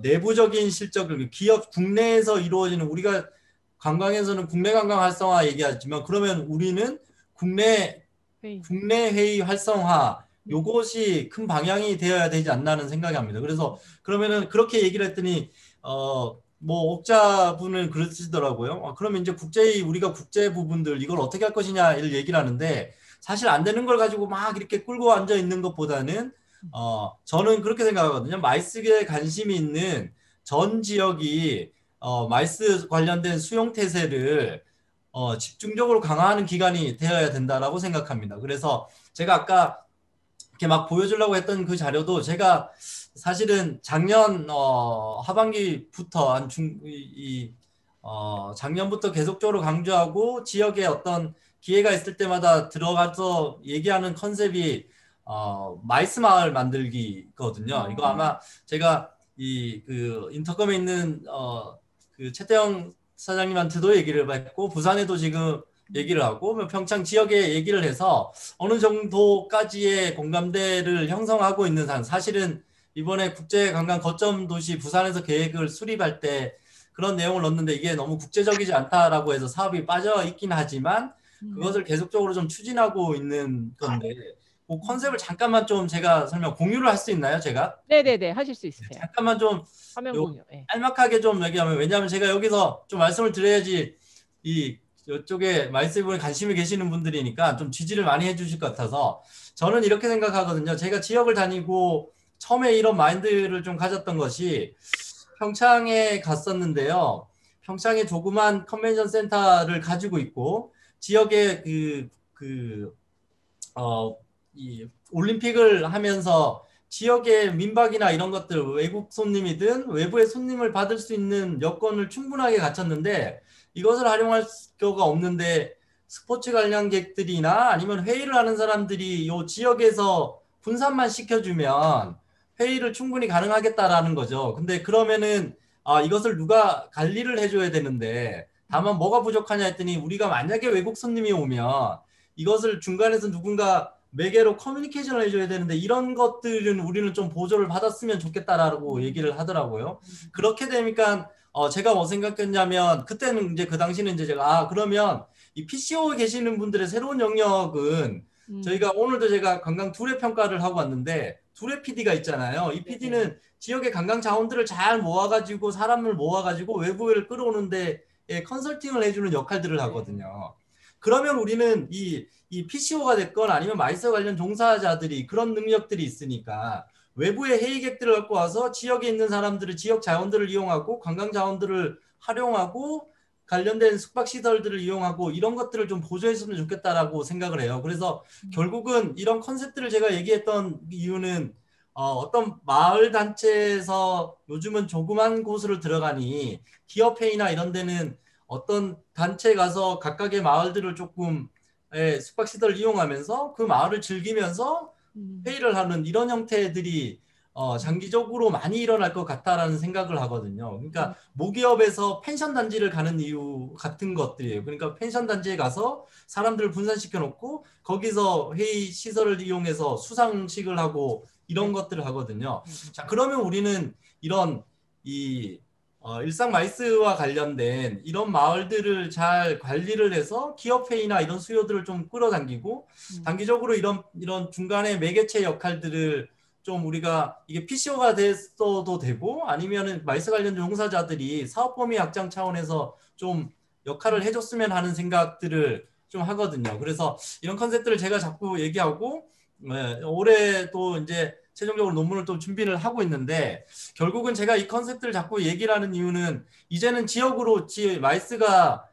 내부적인 실적을 기업 국내에서 이루어지는 우리가 관광에서는 국내 관광 활성화 얘기하지만 그러면 우리는 국내 회의 활성화 요것이 큰 방향이 되어야 되지 않나는 생각이 합니다. 그래서 그러면은 그렇게 얘기를 했더니 뭐 옥자분은 그러시더라고요. 그러면 이제 우리가 국제 부분들 이걸 어떻게 할 것이냐 이를 얘기를 하는데 사실 안 되는 걸 가지고 막 이렇게 끌고 앉아 있는 것보다는 저는 그렇게 생각하거든요. 마이스에 관심이 있는 전 지역이 마이스 관련된 수용 태세를 집중적으로 강화하는 기간이 되어야 된다라고 생각합니다. 그래서 제가 아까 이렇게 막 보여주려고 했던 그 자료도 제가 사실은 작년 하반기부터 작년부터 계속적으로 강조하고 지역에 어떤 기회가 있을 때마다 들어가서 얘기하는 컨셉이 마이스 마을 만들기거든요. 이거 아마 제가 그 인터컴에 있는 그 최태영 사장님한테도 얘기를 했고 부산에도 지금 얘기를 하고 평창 지역에 얘기를 해서 어느 정도까지의 공감대를 형성하고 있는 사실은 이번에 국제관광 거점 도시 부산에서 계획을 수립할 때 그런 내용을 넣었는데 이게 너무 국제적이지 않다라고 해서 사업이 빠져 있긴 하지만 그것을 계속적으로 좀 추진하고 있는 건데 그 컨셉을 잠깐만 좀 제가 공유를 할 수 있나요? 제가? 네네네, 하실 수 있으세요. 잠깐만 좀 화면 공유. 네. 짤막하게 좀 얘기하면, 왜냐하면 제가 여기서 좀 말씀을 드려야지 이쪽에 마이스부에 관심이 계시는 분들이니까 좀 지지를 많이 해주실 것 같아서 저는 이렇게 생각하거든요. 제가 지역을 다니고 처음에 이런 마인드를 좀 가졌던 것이 평창에 갔었는데요. 평창에 조그만 컨벤션 센터를 가지고 있고 지역에 이 올림픽을 하면서 지역의 민박이나 이런 것들 외국 손님이든 외부의 손님을 받을 수 있는 여건을 충분하게 갖췄는데 이것을 활용할 수가 없는데 스포츠 관련객들이나 아니면 회의를 하는 사람들이 이 지역에서 분산만 시켜주면 회의를 충분히 가능하겠다라는 거죠. 근데 그러면은 이것을 누가 관리를 해줘야 되는데 다만 뭐가 부족하냐 했더니 우리가 만약에 외국 손님이 오면 이것을 중간에서 누군가 매개로 커뮤니케이션을 해줘야 되는데 이런 것들은 우리는 좀 보조를 받았으면 좋겠다라고 얘기를 하더라고요. 그렇게 되니까 제가 뭐 생각했냐면 그때는 이제 그 당시는 이제 제가 그러면 이 PCO에 계시는 분들의 새로운 영역은 저희가 오늘도 제가 관광 두레 평가를 하고 왔는데 두레 PD가 있잖아요. 이 PD는 지역의 관광 자원들을 잘 모아가지고 사람을 모아가지고 외부를 끌어오는데 컨설팅을 해주는 역할들을 하거든요. 그러면 우리는 이 PCO가 됐건 아니면 마이스 관련 종사자들이 그런 능력들이 있으니까 외부의 회의객들을 갖고 와서 지역에 있는 사람들을 지역 자원들을 이용하고 관광 자원들을 활용하고 관련된 숙박시설들을 이용하고 이런 것들을 좀 보조했으면 좋겠다라고 생각을 해요. 그래서 결국은 이런 컨셉들을 제가 얘기했던 이유는 어떤 마을 단체에서 요즘은 조그만 곳으로 들어가니 기업회의나 이런 데는 어떤 단체에 가서 각각의 마을들을 조금 숙박시설을 이용하면서 그 마을을 즐기면서 회의를 하는 이런 형태들이 장기적으로 많이 일어날 것 같다라는 생각을 하거든요. 그러니까 모기업에서 펜션 단지를 가는 이유 같은 것들이에요. 그러니까 펜션 단지에 가서 사람들을 분산시켜 놓고 거기서 회의 시설을 이용해서 수상식을 하고 이런 것들을 하거든요. 자, 그러면 우리는 이런 일상 마이스와 관련된 이런 마을들을 잘 관리를 해서 기업회의나 이런 수요들을 좀 끌어당기고 단기적으로 이런 중간에 매개체 역할들을 좀 우리가 이게 PCO가 됐어도 되고 아니면은 마이스 관련 종사자들이 사업 범위 확장 차원에서 좀 역할을 해줬으면 하는 생각들을 좀 하거든요. 그래서 이런 컨셉들을 제가 자꾸 얘기하고 올해 또 이제 최종적으로 논문을 또 준비를 하고 있는데 결국은 제가 이 컨셉들을 자꾸 얘기를 하는 이유는 이제는 지역으로 마이스가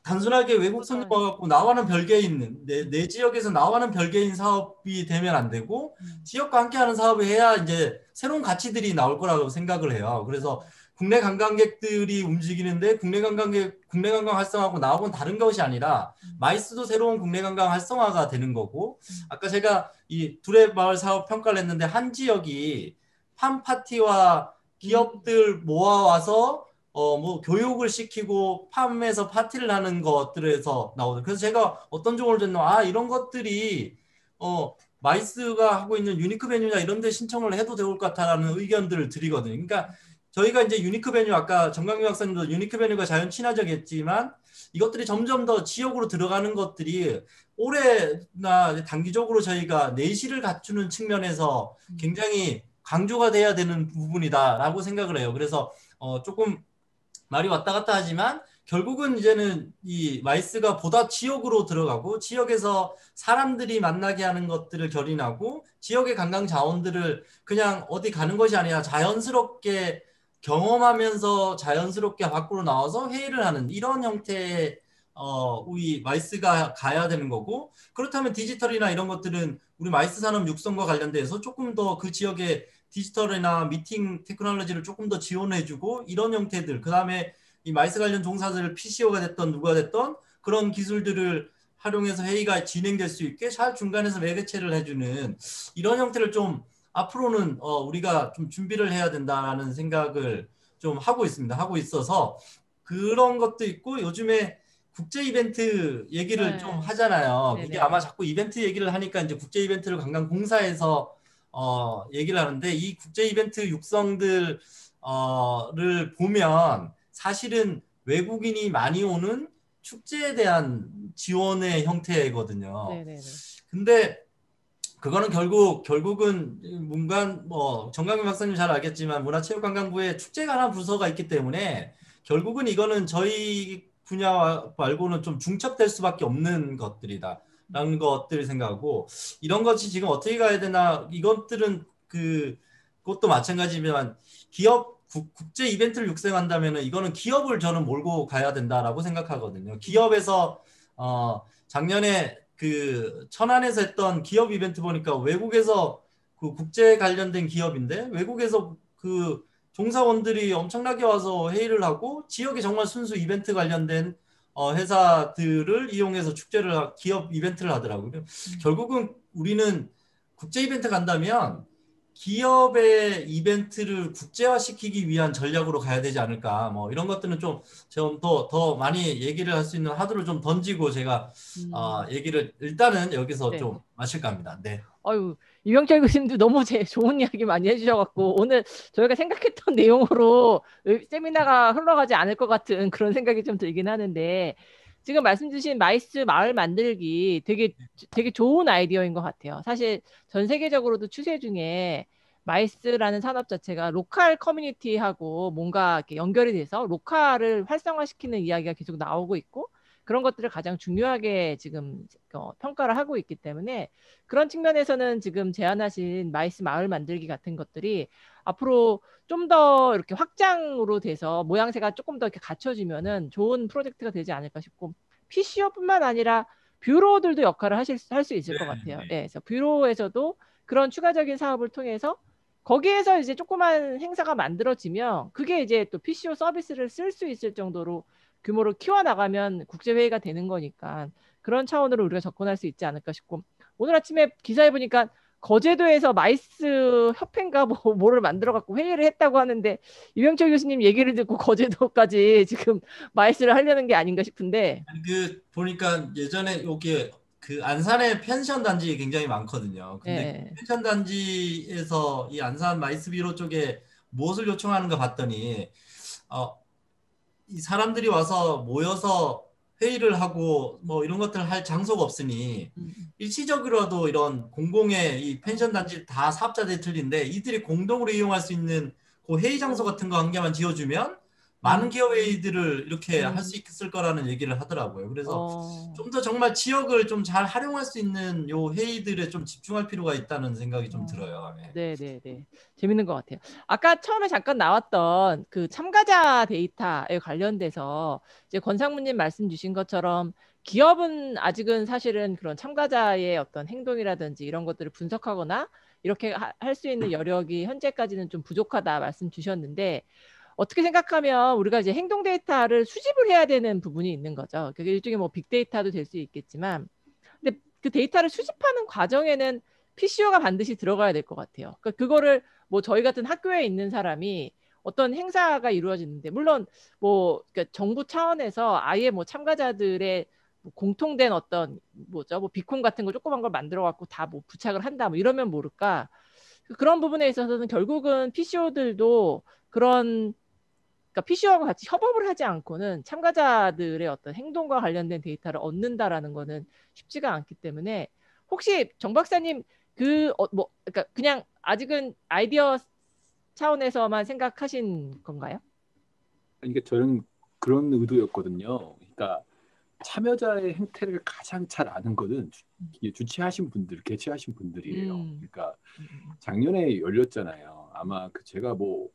단순하게 외국 손님 와갖고 나와는 별개에 있는 내 지역에서 나와는 별개인 사업이 되면 안 되고 지역과 함께하는 사업을 해야 이제 새로운 가치들이 나올 거라고 생각을 해요. 그래서 국내 관광객들이 움직이는데 국내 관광 활성화하고 나하고는 다른 것이 아니라 마이스도 새로운 국내 관광 활성화가 되는 거고 아까 제가 이 두레 마을 사업 평가를 했는데 한 지역이 팜 파티와 기업들 모아와서 뭐 교육을 시키고 팜에서 파티를 하는 것들에서 나오죠. 그래서 제가 어떤 종을 줬나 이런 것들이 마이스가 하고 있는 유니크 베뉴나 이런 데 신청을 해도 좋을 것 같다라는 의견들을 드리거든요. 그러니까 저희가 이제 유니크 베뉴 아까 정강규 박사님도 유니크 베뉴가 자연 친화적이었지만 이것들이 점점 더 지역으로 들어가는 것들이 올해나 단기적으로 저희가 내실을 갖추는 측면에서 굉장히 강조가 돼야 되는 부분이다라고 생각을 해요. 그래서 조금 말이 왔다 갔다 하지만 결국은 이제는 이 마이스가 보다 지역으로 들어가고 지역에서 사람들이 만나게 하는 것들을 결인하고 지역의 관광 자원들을 그냥 어디 가는 것이 아니라 자연스럽게 경험하면서 자연스럽게 밖으로 나와서 회의를 하는 이런 형태의 우리 마이스가 가야 되는 거고 그렇다면 디지털이나 이런 것들은 우리 마이스 산업 육성과 관련돼서 조금 더 그 지역의 디지털이나 미팅 테크놀로지를 조금 더 지원해주고 이런 형태들 그 다음에 이 마이스 관련 종사들 PCO가 됐던 누가 됐던 그런 기술들을 활용해서 회의가 진행될 수 있게 잘 중간에서 매개체를 해주는 이런 형태를 좀 앞으로는 우리가 좀 준비를 해야 된다는 생각을 좀 하고 있습니다. 하고 있어서 그런 것도 있고 요즘에 국제 이벤트 얘기를 좀 하잖아요. 이게 아마 자꾸 이벤트 얘기를 하니까 이제 국제 이벤트를 관광공사에서 얘기를 하는데 이 국제 이벤트 육성들을 보면 사실은 외국인이 많이 오는 축제에 대한 지원의 형태거든요. 네네네. 근데 그거는 결국은 문관 뭐 정강민 박사님 잘 알겠지만 문화체육관광부에 축제 관한 부서가 있기 때문에 결국은 이거는 저희 분야 말고는 좀 중첩될 수밖에 없는 것들이다라는 것들을 생각하고 이런 것이 지금 어떻게 가야 되나 이것들은 그것도 마찬가지지만 기업 국제 이벤트를 육성한다면은 이거는 기업을 저는 몰고 가야 된다라고 생각하거든요. 기업에서 작년에 천안에서 했던 기업 이벤트 보니까 외국에서 국제 관련된 기업인데 외국에서 종사원들이 엄청나게 와서 회의를 하고 지역에 정말 순수 이벤트 관련된 회사들을 이용해서 기업 이벤트를 하더라고요. 결국은 우리는 국제 이벤트 간다면 기업의 이벤트를 국제화시키기 위한 전략으로 가야 되지 않을까. 뭐 이런 것들은 좀 더 많이 얘기를 할 수 있는 하도를 좀 던지고 제가 얘기를 일단은 여기서 네. 좀 마실까 합니다. 네. 아유, 이병철 교수님도 너무 좋은 이야기 많이 해주셔갖고 오늘 저희가 생각했던 내용으로 세미나가 흘러가지 않을 것 같은 그런 생각이 좀 들긴 하는데 지금 말씀 주신 마이스 마을 만들기 되게 좋은 아이디어인 것 같아요. 사실 전 세계적으로도 추세 중에 마이스라는 산업 자체가 로컬 커뮤니티하고 뭔가 이렇게 연결이 돼서 로컬을 활성화시키는 이야기가 계속 나오고 있고 그런 것들을 가장 중요하게 지금 평가를 하고 있기 때문에 그런 측면에서는 지금 제안하신 마이스 마을 만들기 같은 것들이 앞으로 좀 더 이렇게 확장으로 돼서 모양새가 조금 더 이렇게 갖춰지면은 좋은 프로젝트가 되지 않을까 싶고 PCO뿐만 아니라 뷰로들도 역할을 할 수 있을 것 같아요. 네, 그래서 뷰로에서도 그런 추가적인 사업을 통해서 거기에서 이제 조그만 행사가 만들어지면 그게 이제 또 PCO 서비스를 쓸 수 있을 정도로 규모를 키워나가면 국제회의가 되는 거니까 그런 차원으로 우리가 접근할 수 있지 않을까 싶고 오늘 아침에 기사에 보니까 거제도에서 마이스 협회인가 뭐를 만들어 갖고 회의를 했다고 하는데 유병철 교수님 얘기를 듣고 거제도까지 지금 마이스를 하려는 게 아닌가 싶은데 보니까 예전에 여기 안산에 펜션 단지 굉장히 많거든요. 근데 네. 펜션 단지에서 이 안산 마이스 비로 쪽에 무엇을 요청하는가 봤더니 이 사람들이 와서 모여서 회의를 하고 뭐 이런 것들을 할 장소가 없으니 일시적으로라도 이런 공공의 이 펜션 단지 다 사업자들이 틀린데 이들이 공동으로 이용할 수 있는 그 회의 장소 같은 거 한 개만 지어주면 많은 기업 회의들을 이렇게 할 수 있을 거라는 얘기를 하더라고요. 그래서 좀 더 정말 지역을 좀 잘 활용할 수 있는 요 회의들에 좀 집중할 필요가 있다는 생각이 좀 들어요. 네. 재밌는 것 같아요. 아까 처음에 잠깐 나왔던 그 참가자 데이터에 관련돼서 이제 권상무님 말씀 주신 것처럼 기업은 아직은 사실은 그런 참가자의 어떤 행동이라든지 이런 것들을 분석하거나 이렇게 할 수 있는 여력이 현재까지는 좀 부족하다 말씀 주셨는데 어떻게 생각하면 우리가 이제 행동 데이터를 수집을 해야 되는 부분이 있는 거죠. 그게 일종의 뭐 빅데이터도 될 수 있겠지만, 근데 그 데이터를 수집하는 과정에는 PCO가 반드시 들어가야 될 것 같아요. 그러니까 그거를 뭐 저희 같은 학교에 있는 사람이 어떤 행사가 이루어지는데, 물론 뭐 그러니까 정부 차원에서 아예 뭐 참가자들의 뭐 공통된 어떤 뭐 비콘 같은 거 조그만 걸 만들어 갖고 다 뭐 부착을 한다 뭐 이러면 모를까. 그런 부분에 있어서는 결국은 PCO들도 그러니까 PCO하고 같이 협업을 하지 않고는 참가자들의 어떤 행동과 관련된 데이터를 얻는다라는 거는 쉽지가 않기 때문에 혹시 정 박사님 그러니까 그냥 아직은 아이디어 차원에서만 생각하신 건가요? 그러니까 저는 그런 의도였거든요. 그러니까 참여자의 행태를 가장 잘 아는 거는 주최하신 분들, 개최하신 분들이에요. 그러니까 작년에 열렸잖아요. 아마 제가 뭐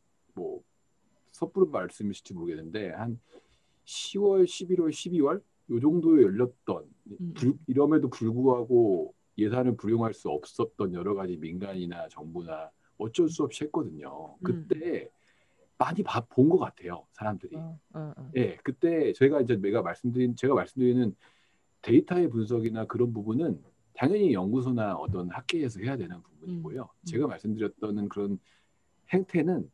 섣부른 말씀이실지 모르겠는데 한 10월, 11월, 12월 요 정도에 열렸던 이럼에도 불구하고 예산을 불용할 수 없었던 여러 가지 민간이나 정부나 어쩔 수 없이 했거든요. 그때 많이 본 것 같아요, 사람들이. 예, 그때 제가 말씀드리는 데이터의 분석이나 그런 부분은 당연히 연구소나 어떤 학계에서 해야 되는 부분이고요. 제가 말씀드렸던 그런 행태는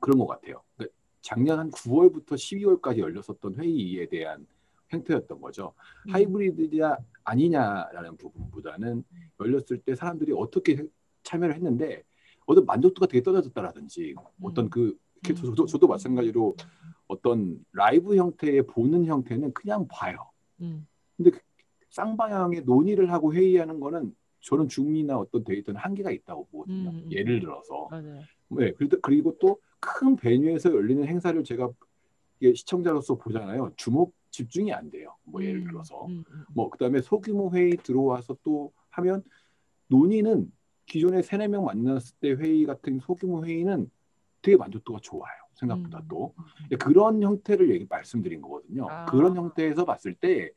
그런 것 같아요. 그러니까 작년 한 9월부터 12월까지 열렸었던 회의에 대한 행태였던 거죠. 하이브리드냐 아니냐라는 부분보다는 열렸을 때 사람들이 어떻게 참여를 했는데 어떤 만족도가 되게 떨어졌다라든지 어떤 저도 마찬가지로 어떤 라이브 형태의 보는 형태는 그냥 봐요. 근데 쌍방향의 논의를 하고 회의하는 거는 저는 줌이나 어떤 데이터는 한계가 있다고 보거든요. 예를 들어서. 맞아요. 네, 그리고 또 큰 베뉴에서 열리는 행사를 제가 시청자로서 보잖아요. 집중이 안 돼요. 뭐 예를 들어서. 뭐 그다음에 소규모 회의 들어와서 또 하면 논의는 기존에 3-4명 만났을 때 회의 같은 소규모 회의는 되게 만족도가 좋아요. 생각보다 또. 그런 형태를 말씀드린 거거든요. 그런 형태에서 봤을 때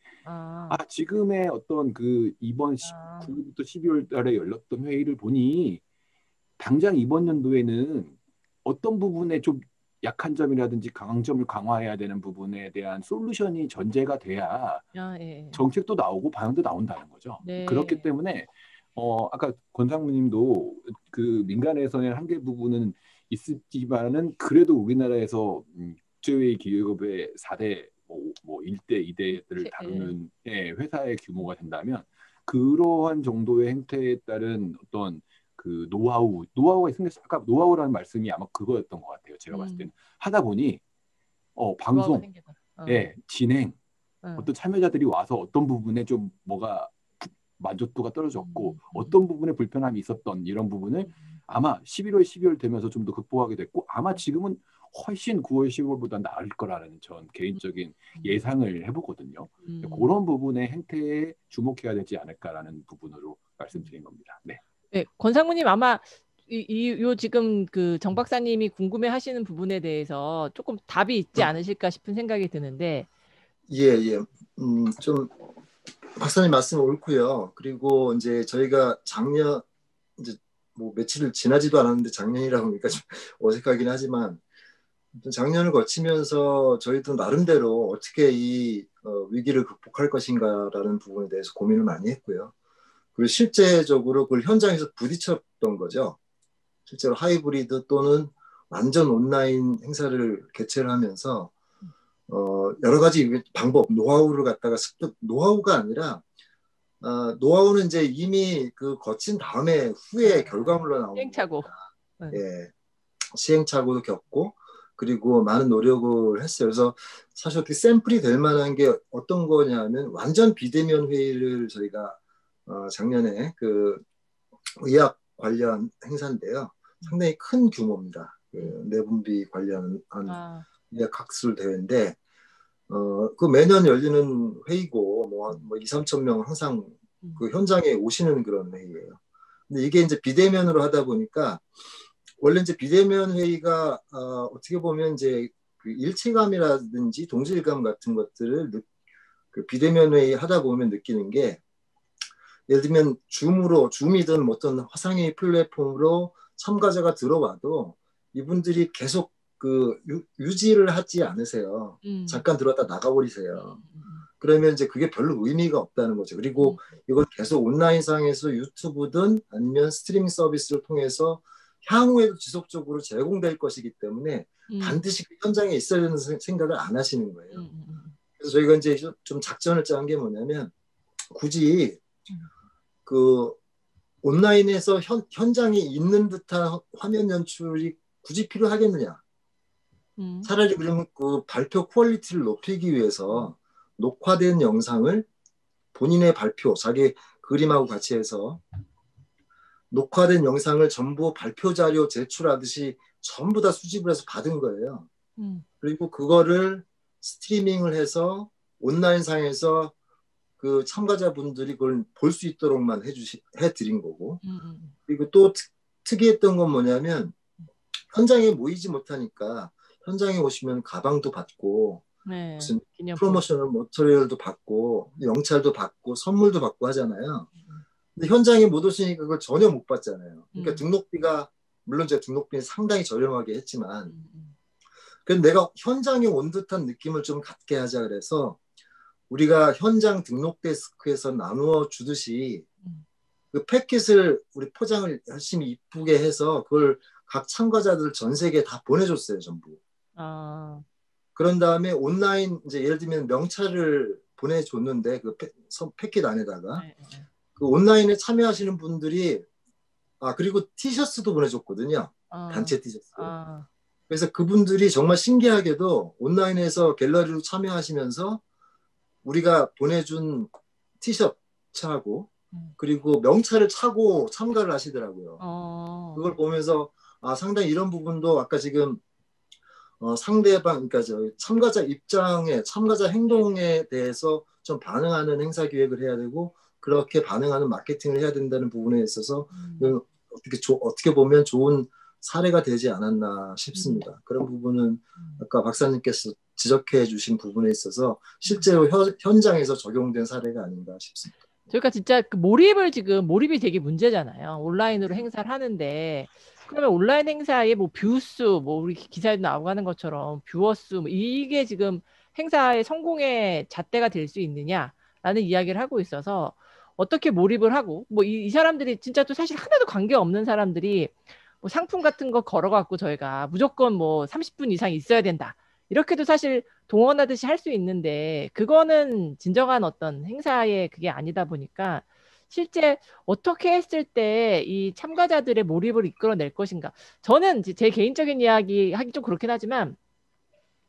지금의 어떤 그 이번 9월부터 12월 달에 열렸던 회의를 보니 당장 이번 연도에는 어떤 부분에 좀 약한 점이라든지 강한 점을 강화해야 되는 부분에 대한 솔루션이 전제가 돼야 정책도 나오고 방향도 나온다는 거죠. 네. 그렇기 때문에 아까 권상무님도 그 민간에서의 한계 부분은 있지만은 그래도 우리나라에서 국제회의 기획업의 4대 뭐 1대, 2대들을 다루는 회사의 규모가 된다면 그러한 정도의 행태에 따른 어떤 그 노하우가 생겼어요. 아까 노하우라는 말씀이 아마 그거였던 것 같아요. 제가 봤을 때는 하다 보니 방송, 진행, 어떤 참여자들이 와서 어떤 부분에 좀 뭐가 만족도가 떨어졌고 어떤 부분에 불편함이 있었던 이런 부분을 아마 11월, 12월 되면서 좀 더 극복하게 됐고 아마 지금은 훨씬 9월, 10월보다 나을 거라는 전 개인적인 예상을 해보거든요. 그런 부분의 행태에 주목해야 되지 않을까라는 부분으로 말씀드린 겁니다. 네. 네, 권상무님 아마 요 지금 그 정 박사님이 궁금해하시는 부분에 대해서 조금 답이 있지 않으실까 싶은 생각이 드는데. 예. 좀 박사님 말씀 옳고요. 그리고 이제 저희가 작년 이제 뭐 며칠 지나지도 않았는데 작년이라고 하니까 좀 어색하긴 하지만 작년을 거치면서 저희도 나름대로 어떻게 이 위기를 극복할 것인가라는 부분에 대해서 고민을 많이 했고요. 그리고 실제적으로 그걸 현장에서 부딪혔던 거죠. 실제로 하이브리드 또는 완전 온라인 행사를 개최를 하면서 여러 가지 방법, 노하우를 갖다가 노하우가 아니라 노하우는 이제 이미 그 거친 다음에 후에 결과물로 나오는 시행착오. 예, 시행착오도 겪고 그리고 많은 노력을 했어요. 그래서 사실 어떻게 샘플이 될 만한 게 어떤 거냐면 완전 비대면 회의를 저희가 작년에 그 의학 관련 행사인데요. 상당히 큰 규모입니다. 그 내분비 관련한 의학 학술 대회인데 그 매년 열리는 회의고 뭐 2-3천 명 항상 그 현장에 오시는 그런 회의예요. 근데 이게 이제 비대면으로 하다 보니까 원래 이제 비대면 회의가 어떻게 보면 이제 그 일체감이라든지 동질감 같은 것들을 그 비대면 회의 하다 보면 느끼는 게 예를 들면 줌이든 어떤 화상회의 플랫폼으로 참가자가 들어와도 이분들이 계속 그 유지를 하지 않으세요. 잠깐 들어왔다 나가버리세요. 그러면 이제 그게 별로 의미가 없다는 거죠. 그리고 이걸 계속 온라인상에서 유튜브든 아니면 스트리밍 서비스를 통해서 향후에도 지속적으로 제공될 것이기 때문에 반드시 그 현장에 있어야 되는 생각을 안 하시는 거예요. 그래서 저희가 이제 좀 작전을 짠 게 뭐냐면 굳이 그 온라인에서 현장에 있는 듯한 화면 연출이 굳이 필요하겠느냐. 차라리 그러면 그 발표 퀄리티를 높이기 위해서 녹화된 영상을 본인의 발표, 자기 그림하고 같이 해서 녹화된 영상을 전부 발표 자료 제출하듯이 전부 다 수집을 해서 받은 거예요. 그리고 그거를 스트리밍을 해서 온라인상에서 그 참가자분들이 그걸 볼 수 있도록만 해드린 거고. 그리고 또 특이했던 건 뭐냐면 현장에 모이지 못하니까 현장에 오시면 가방도 받고 무슨 프로모셔널 모터리얼도 받고 명찰도 받고 선물도 받고 하잖아요. 근데 현장에 못 오시니까 그걸 전혀 못 받잖아요. 그러니까 등록비가 물론 제가 등록비는 상당히 저렴하게 했지만 그래서 내가 현장에 온 듯한 느낌을 좀 갖게 하자 그래서 우리가 현장 등록 데스크에서 나누어 주듯이 그 패킷을 우리 포장을 열심히 이쁘게 해서 그걸 각 참가자들 전 세계에 다 보내줬어요, 전부. 그런 다음에 온라인 이제 예를 들면 명찰을 보내줬는데 그 패킷 안에다가 그 온라인에 참여하시는 분들이 그리고 티셔츠도 보내줬거든요. 단체 티셔츠. 그래서 그분들이 정말 신기하게도 온라인에서 갤러리로 참여하시면서 우리가 보내준 티셔츠하고 그리고 명찰을 차고 참가를 하시더라고요. 그걸 보면서 상당히 이런 부분도 아까 지금 상대방, 그러니까 참가자 입장에, 참가자 행동에 대해서 좀 반응하는 행사 기획을 해야 되고 그렇게 반응하는 마케팅을 해야 된다는 부분에 있어서 어떻게 보면 좋은 사례가 되지 않았나 싶습니다. 그런 부분은 아까 박사님께서 지적해 주신 부분에 있어서 실제로 현장에서 적용된 사례가 아닌가 싶습니다. 그러니까 진짜 그 몰입이 되게 문제잖아요. 온라인으로 행사를 하는데 그러면 온라인 행사에 뭐 뷰수, 뭐 우리 기사에도 나오고 하는 것처럼 뷰어수, 뭐 이게 지금 행사의 성공의 잣대가 될 수 있느냐라는 이야기를 하고 있어서 어떻게 몰입을 하고 뭐 이 사람들이 진짜 또 사실 하나도 관계 없는 사람들이 뭐 상품 같은 거 걸어갖고 저희가 무조건 뭐 30분 이상 있어야 된다. 이렇게도 사실 동원하듯이 할 수 있는데 그거는 진정한 어떤 행사의 그게 아니다 보니까 실제 어떻게 했을 때 이 참가자들의 몰입을 이끌어낼 것인가. 저는 제 개인적인 이야기 하기 좀 그렇긴 하지만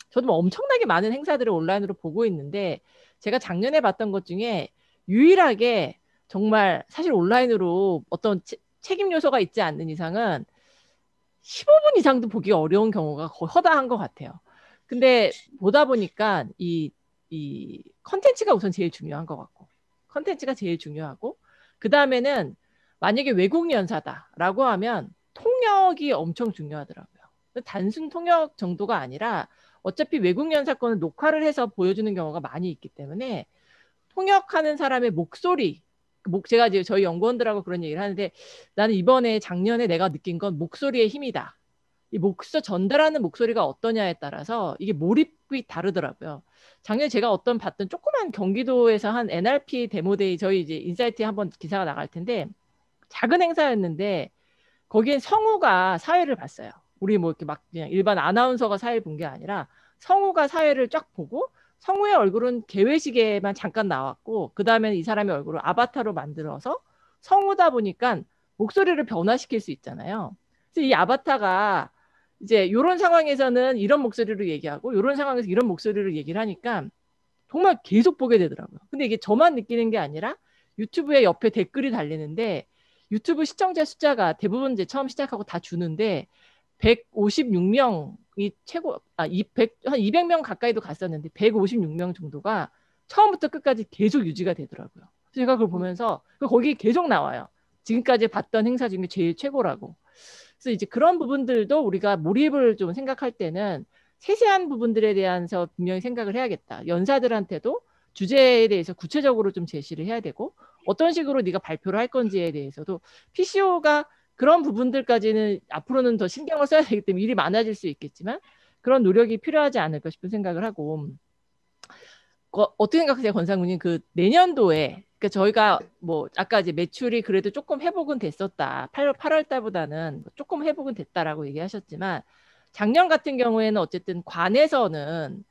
저도 뭐 엄청나게 많은 행사들을 온라인으로 보고 있는데 제가 작년에 봤던 것 중에 유일하게 정말 사실 온라인으로 어떤 책임 요소가 있지 않는 이상은 15분 이상도 보기 어려운 경우가 거의 허다한 것 같아요. 근데 보다 보니까 이 컨텐츠가 우선 제일 중요한 것 같고 컨텐츠가 제일 중요하고 그 다음에는 만약에 외국 연사다라고 하면 통역이 엄청 중요하더라고요. 단순 통역 정도가 아니라 어차피 외국 연사권은 녹화를 해서 보여주는 경우가 많이 있기 때문에 통역하는 사람의 목소리, 제가 이제 저희 연구원들하고 그런 얘기를 하는데 나는 이번에 작년에 내가 느낀 건 목소리의 힘이다. 이 전달하는 목소리가 어떠냐에 따라서 이게 몰입이 다르더라고요. 작년에 제가 봤던 조그만 경기도에서 한 NRP 데모데이 저희 이제 인사이트에 한번 기사가 나갈 텐데 작은 행사였는데 거기엔 성우가 사회를 봤어요. 우리 뭐 이렇게 막 그냥 일반 아나운서가 사회를 본 게 아니라 성우가 사회를 쫙 보고 성우의 얼굴은 개회식에만 잠깐 나왔고 그 다음에는 이 사람의 얼굴을 아바타로 만들어서 성우다 보니까 목소리를 변화시킬 수 있잖아요. 그래서 이 아바타가 이제 이런 상황에서는 이런 목소리로 얘기하고 이런 상황에서 이런 목소리로 얘기를 하니까 정말 계속 보게 되더라고요. 근데 이게 저만 느끼는 게 아니라 유튜브에 옆에 댓글이 달리는데 유튜브 시청자 숫자가 대부분 이제 처음 시작하고 다 주는데 156명이 최고, 한 200명 가까이도 갔었는데 156명 정도가 처음부터 끝까지 계속 유지가 되더라고요. 그래서 제가 그걸 보면서 거기 계속 나와요. 지금까지 봤던 행사 중에 제일 최고라고. 그래서 이제 그런 부분들도 우리가 몰입을 좀 생각할 때는 세세한 부분들에 대해서 분명히 생각을 해야겠다. 연사들한테도 주제에 대해서 구체적으로 좀 제시를 해야 되고 어떤 식으로 네가 발표를 할 건지에 대해서도 PCO가 그런 부분들까지는 앞으로는 더 신경을 써야 되기 때문에 일이 많아질 수 있겠지만 그런 노력이 필요하지 않을까 싶은 생각을 하고 어떻게 생각하세요, 권상무님? 그 내년도에 그러니까 저희가 뭐 아까 이제 매출이 그래도 조금 회복은 됐었다. 8월 달보다는 조금 회복은 됐다라고 얘기하셨지만 작년 같은 경우에는 어쨌든 관에서는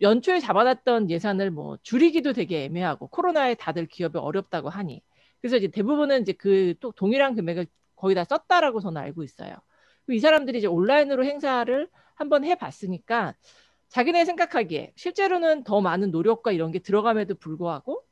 연초에 잡아놨던 예산을 뭐 줄이기도 되게 애매하고 코로나에 다들 기업이 어렵다고 하니 그래서 이제 대부분은 이제 그 또 동일한 금액을 거의 다 썼다라고 저는 알고 있어요. 이 사람들이 이제 온라인으로 행사를 한번 해봤으니까 자기네 생각하기에 실제로는 더 많은 노력과 이런 게 들어감에도 불구하고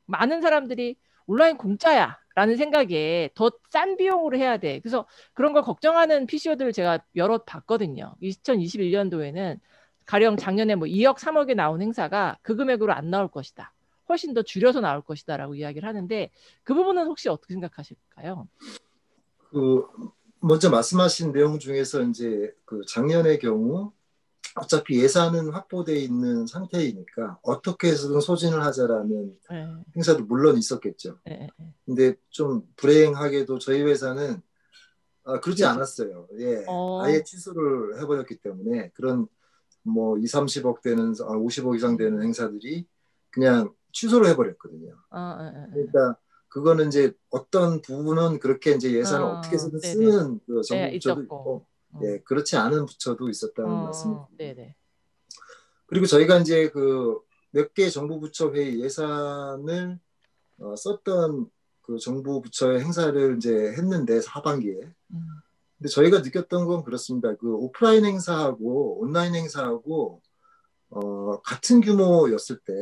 많은 사람들이 온라인 공짜야 라는 생각에 더 싼 비용으로 해야 돼. 그래서 그런 걸 걱정하는 PCO들을 제가 여럿 봤거든요. 2021년도에는 가령 작년에 뭐 2억, 3억에 나온 행사가 그 금액으로 안 나올 것이다. 훨씬 더 줄여서 나올 것이다 라고 이야기를 하는데 그 부분은 혹시 어떻게 생각하실까요? 먼저 말씀하신 내용 중에서 이제 그 작년의 경우 어차피 예산은 확보되어 있는 상태이니까 어떻게 해서든 소진을 하자라는 행사도 물론 있었겠죠. 근데 좀 불행하게도 저희 회사는 그렇지 않았어요. 예, 아예 취소를 해버렸기 때문에 그런 뭐 2, 30억 되는 50억 이상 되는 행사들이 그냥 취소를 해버렸거든요. 그러니까 그거는 이제 어떤 부분은 그렇게 이제 예산을 어떻게 해서든 쓰는 그 정부 부처도 있고, 예, 그렇지 않은 부처도 있었다는 말씀입니다. 그리고 저희가 이제 그 몇 개 정부 부처 회의 예산을 썼던 그 정부 부처의 행사를 이제 했는데 하반기에 근데 저희가 느꼈던 건 그렇습니다. 그 오프라인 행사하고 온라인 행사하고 같은 규모였을 때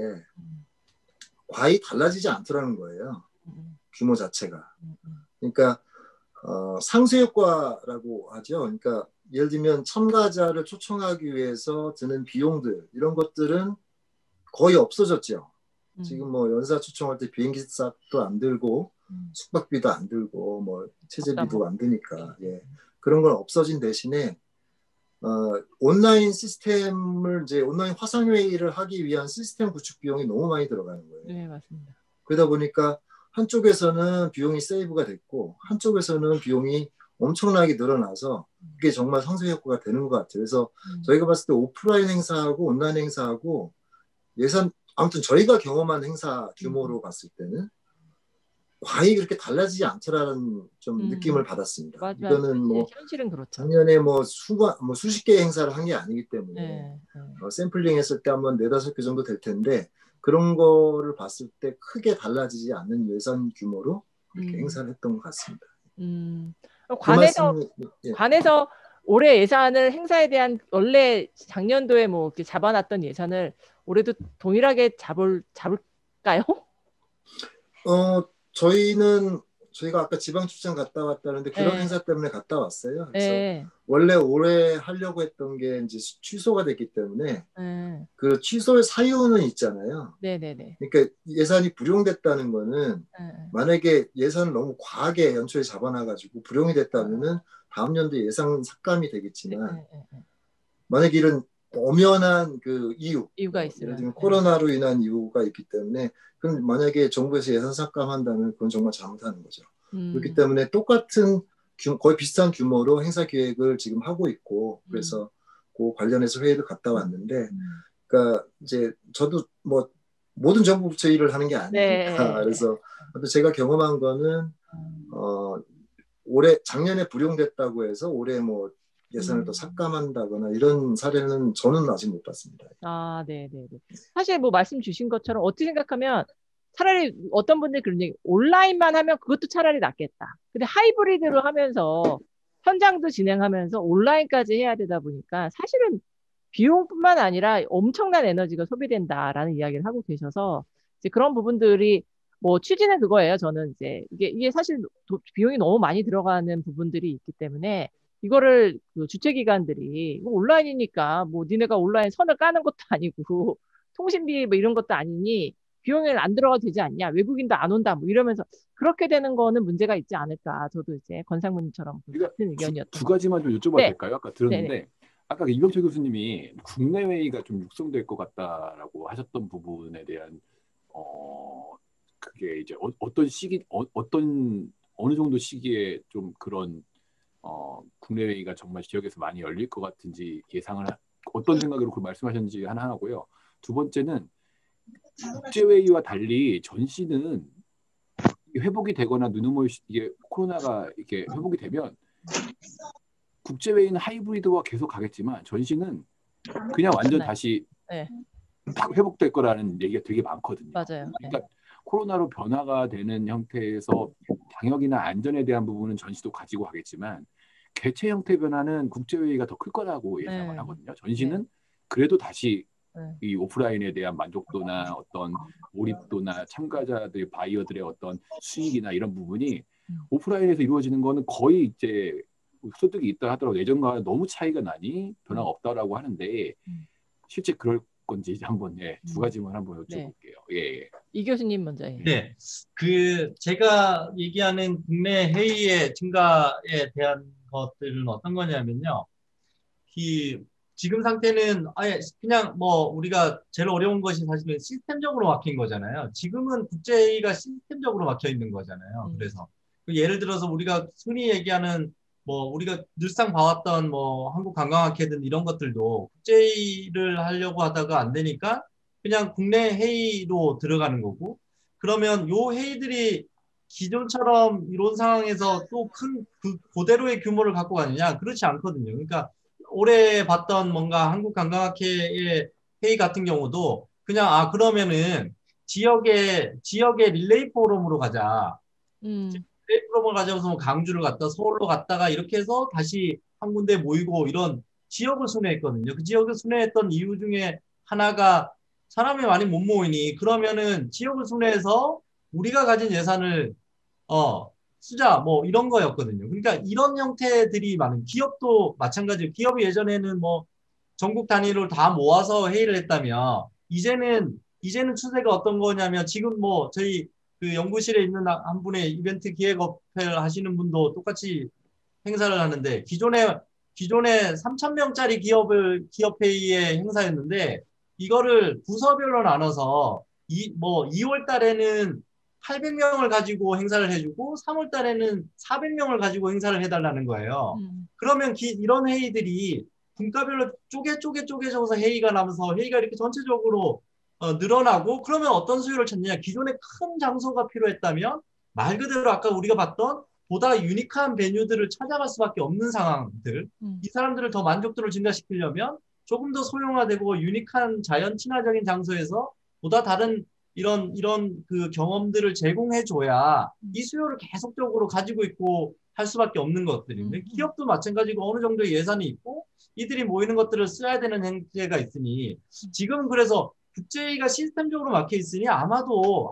과히 달라지지 않더라는 거예요. 규모 자체가. 그러니까 상쇄 효과라고 하죠. 그러니까 예를 들면 참가자를 초청하기 위해서 드는 비용들 이런 것들은 거의 없어졌죠. 지금 뭐 연사 초청할 때 비행기 값도 안 들고 숙박비도 안 들고 뭐 체제비도 안 드니까 예. 그런 건 없어진 대신에 온라인 시스템을 이제 온라인 화상회의를 하기 위한 시스템 구축 비용이 너무 많이 들어가는 거예요. 네, 맞습니다. 그러다 보니까 한쪽에서는 비용이 세이브가 됐고 한쪽에서는 비용이 엄청나게 늘어나서 그게 정말 상쇄 효과가 되는 것 같아요. 그래서 저희가 봤을 때 오프라인 행사하고 온라인 행사하고 예산 아무튼 저희가 경험한 행사 규모로 봤을 때는 과히 그렇게 달라지지 않더라는 좀 느낌을 받았습니다. 맞아요. 이거는 뭐 현실은 그렇죠. 작년에 뭐 수십 개 행사를 한 게 아니기 때문에 네. 샘플링 했을 때 한번 4-5개 정도 될 텐데 그런 거를 봤을 때 크게 달라지지 않는 예산 규모로 그렇게 행사를 했던 것 같습니다. 관에서 올해 예산을 행사에 대한 원래 작년도에 뭐 이렇게 잡아놨던 예산을 올해도 동일하게 잡을까요? 저희가 아까 지방 출장 갔다 왔다는데 그런 네. 행사 때문에 갔다 왔어요. 그래서 네. 원래 올해 하려고 했던 게 이제 취소가 됐기 때문에 그 취소의 사유는 있잖아요. 네네네. 그러니까 예산이 불용됐다는 거는 만약에 예산을 너무 과하게 연초에 잡아놔가지고 불용이 됐다면은 다음 연도 예산 삭감이 되겠지만 만약에 이런 엄연한 그 이유가 있으면 예를 들면 코로나로 인한 이유가 있기 때문에 그럼 만약에 정부에서 예산 삭감한다면 그건 정말 잘못하는 거죠. 그렇기 때문에 똑같은 거의 비슷한 규모로 행사 기획을 지금 하고 있고 그래서 그 관련해서 회의를 갔다 왔는데 그러니까 이제 저도 뭐 모든 정부 부처 일을 하는 게 아니니까 네. 그래서 제가 경험한 거는 올해 작년에 불용됐다고 해서 올해 뭐 예산을 더 삭감한다거나 이런 사례는 저는 아직 못 봤습니다. 아, 네네네. 사실 뭐 말씀 주신 것처럼 어떻게 생각하면 차라리 어떤 분들이 그런 얘기, 온라인만 하면 그것도 차라리 낫겠다. 근데 하이브리드로 하면서 현장도 진행하면서 온라인까지 해야 되다 보니까 사실은 비용뿐만 아니라 엄청난 에너지가 소비된다라는 이야기를 하고 계셔서 이제 그런 부분들이 뭐 취지는 그거예요. 저는 이제 이게 사실 비용이 너무 많이 들어가는 부분들이 있기 때문에 이거를 그 주최기관들이 뭐 온라인이니까 뭐 니네가 온라인 선을 까는 것도 아니고 통신비 뭐 이런 것도 아니니 비용이 안 들어가도 되지 않냐, 외국인도 안 온다 뭐 이러면서 그렇게 되는 거는 문제가 있지 않을까. 저도 이제 권상무님처럼 같은 의견이었던 두 가지만 좀 여쭤봐도 네. 될까요? 아까 들었는데 네네. 아까 이병철 교수님이 국내 회의가 좀 육성될 것 같다라고 하셨던 부분에 대한 그게 이제 어떤 시기 어느 정도 시기에 좀 그런 국내 회의가 정말 지역에서 많이 열릴 것 같은지 예상을 어떤 생각으로 그 말씀하셨는지 하나 하고요. 두 번째는 국제 회의와 달리 전시는 회복이 되거나 눈으로 이게 코로나가 이렇게 회복이 되면 국제 회의는 하이브리드화 계속 가겠지만 전시는 그냥 완전 다시 딱 회복될 거라는 얘기가 되게 많거든요. 맞아요. 그러니까 코로나로 변화가 되는 형태에서 방역이나 안전에 대한 부분은 전시도 가지고 가겠지만 개최 형태 변화는 국제회의가 더 클 거라고 예상을 하거든요. 전시는 그래도 다시 이 오프라인에 대한 만족도나 어떤 몰입도나 참가자들, 바이어들의 어떤 수익이나 이런 부분이 오프라인에서 이루어지는 거는 거의 이제 소득이 있다 하더라도 예전과 너무 차이가 나니 변화가 없다라고 하는데 실제 그럴 건지 한번 두 가지만 한번 여쭤볼게요. 예. 이 교수님 먼저. 네, 그 제가 얘기하는 국내 회의의 증가에 대한 것들은 어떤 거냐면요. 지금 상태는 아예 그냥 뭐 우리가 제일 어려운 것이 사실은 시스템적으로 막힌 거잖아요. 지금은 국제회의가 시스템적으로 막혀 있는 거잖아요. 그래서 예를 들어서 우리가 흔히 얘기하는 뭐 우리가 늘상 봐왔던 뭐 한국관광학회든 이런 것들도 국제회의를 하려고 하다가 안 되니까 그냥 국내 회의로 들어가는 거고 그러면 요 회의들이 기존처럼 이런 상황에서 또 큰 그대로의 규모를 갖고 가느냐 그렇지 않거든요. 그러니까 올해 봤던 뭔가 한국관광학회의 회의 같은 경우도 그냥 그러면은 지역의 릴레이 포럼으로 가자. 대회 프로그램을 가져서 뭐 강주를 갔다 서울로 갔다가 이렇게 해서 다시 한 군데 모이고 이런 지역을 순회했거든요. 그 지역을 순회했던 이유 중에 하나가 사람이 많이 못 모이니 그러면은 지역을 순회해서 우리가 가진 예산을 쓰자 뭐 이런 거였거든요. 그러니까 이런 형태들이 많은 기업도 마찬가지예요. 기업이 예전에는 뭐 전국 단위로 다 모아서 회의를 했다면 이제는 추세가 어떤 거냐면 지금 뭐 저희 그 연구실에 있는 한 분의 이벤트 기획업회를 하시는 분도 똑같이 행사를 하는데 기존에 3,000명짜리 기업회의의 행사였는데 이거를 부서별로 나눠서 2월 달에는 800명을 가지고 행사를 해주고 3월 달에는 400명을 가지고 행사를 해달라는 거예요. 그러면 이런 회의들이 분과별로 쪼개져서 회의가 나면서 회의가 이렇게 전체적으로 늘어나고 그러면 어떤 수요를 찾느냐. 기존에 큰 장소가 필요했다면 말 그대로 아까 우리가 봤던 보다 유니크한 베뉴들을 찾아갈 수밖에 없는 상황들. 이 사람들을 더 만족도를 증가시키려면 조금 더 소형화되고 유니크한 자연 친화적인 장소에서 보다 다른 이런 그 경험들을 제공해줘야 이 수요를 계속적으로 가지고 있고 할 수밖에 없는 것들인데 기업도 마찬가지고 어느 정도의 예산이 있고 이들이 모이는 것들을 써야 되는 행태가 있으니 지금 그래서 국제회의가 시스템적으로 막혀 있으니 아마도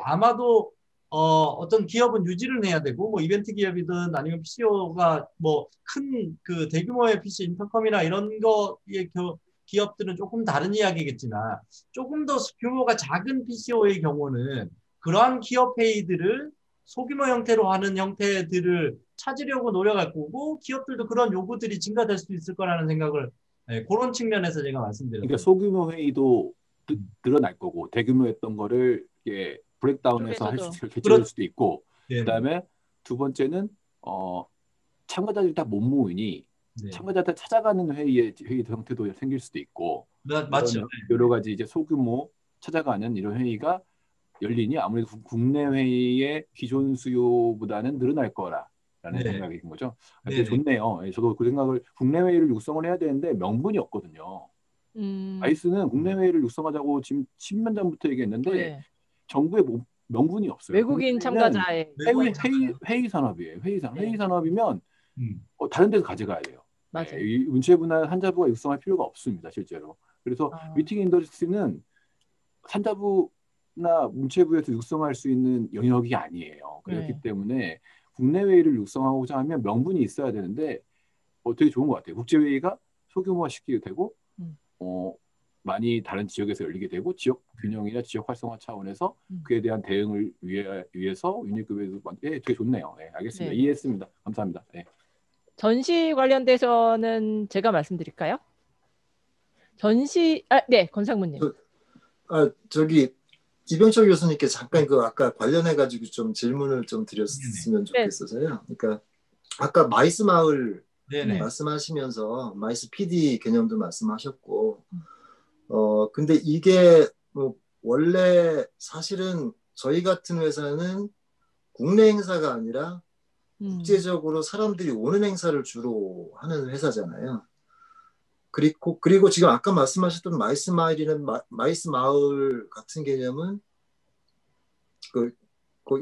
어떤 기업은 유지를 해야 되고 뭐 이벤트 기업이든 아니면 PCO가 뭐 큰 그 대규모의 PC 인터컴이나 이런 거의 기업들은 조금 다른 이야기겠지만 조금 더 규모가 작은 PCO의 경우는 그러한 기업 회의들을 소규모 형태로 하는 형태들을 찾으려고 노력할 거고 기업들도 그런 요구들이 증가될 수 있을 거라는 생각을 그런 측면에서 제가 말씀드렸습니다. 그러니까 소규모 회의도 늘어날 거고 대규모였던 거를 브레이크다운해서 개최할 수도 있고 그다음에 두 번째는 참가자들이 다 못 모이니 참가자들 찾아가는 회의 형태도 생길 수도 있고 맞죠. 여러 가지 이제 소규모 찾아가는 이런 회의가 열리니 아무래도 국내 회의의 기존 수요보다는 늘어날 거라는 생각인 거죠. 되게 좋네요. 저도 그 생각을 국내 회의를 육성을 해야 되는데 명분이 없거든요. 아이스는 국내 회의를 육성하자고 지금 10년 전부터 얘기했는데 정부에 명분이 없어요. 외국인 참가자의 회의 산업이에요. 회의 산업이면 다른 데서 가져가야 돼요. 맞아요. 이 문체부나 산자부가 육성할 필요가 없습니다, 실제로. 그래서 미팅 인더스트리는 산자부나 문체부에서 육성할 수 있는 영역이 아니에요. 그렇기 때문에 국내 회의를 육성하고자 하면 명분이 있어야 되는데 되게 좋은 것 같아요. 국제회의가 소규모화시키게 되고 많이 다른 지역에서 열리게 되고 지역 균형이나 지역 활성화 차원에서 그에 대한 대응을 위해서 유니급에도 되게 좋네요. 알겠습니다. 이해했습니다. 감사합니다. 전시 관련돼서는 제가 말씀드릴까요? 네, 권상무님. 저기 이병철 교수님께 잠깐 그 아까 관련해 가지고 좀 질문을 좀 드렸으면 좋겠어서요. 그러니까 아까 마이스 마을 말씀하시면서 마이스 PD 개념도 말씀하셨고, 근데 이게 뭐 원래 사실은 저희 같은 회사는 국내 행사가 아니라 국제적으로 사람들이 오는 행사를 주로 하는 회사잖아요. 그리고 지금 아까 말씀하셨던 마이스 마을 같은 개념은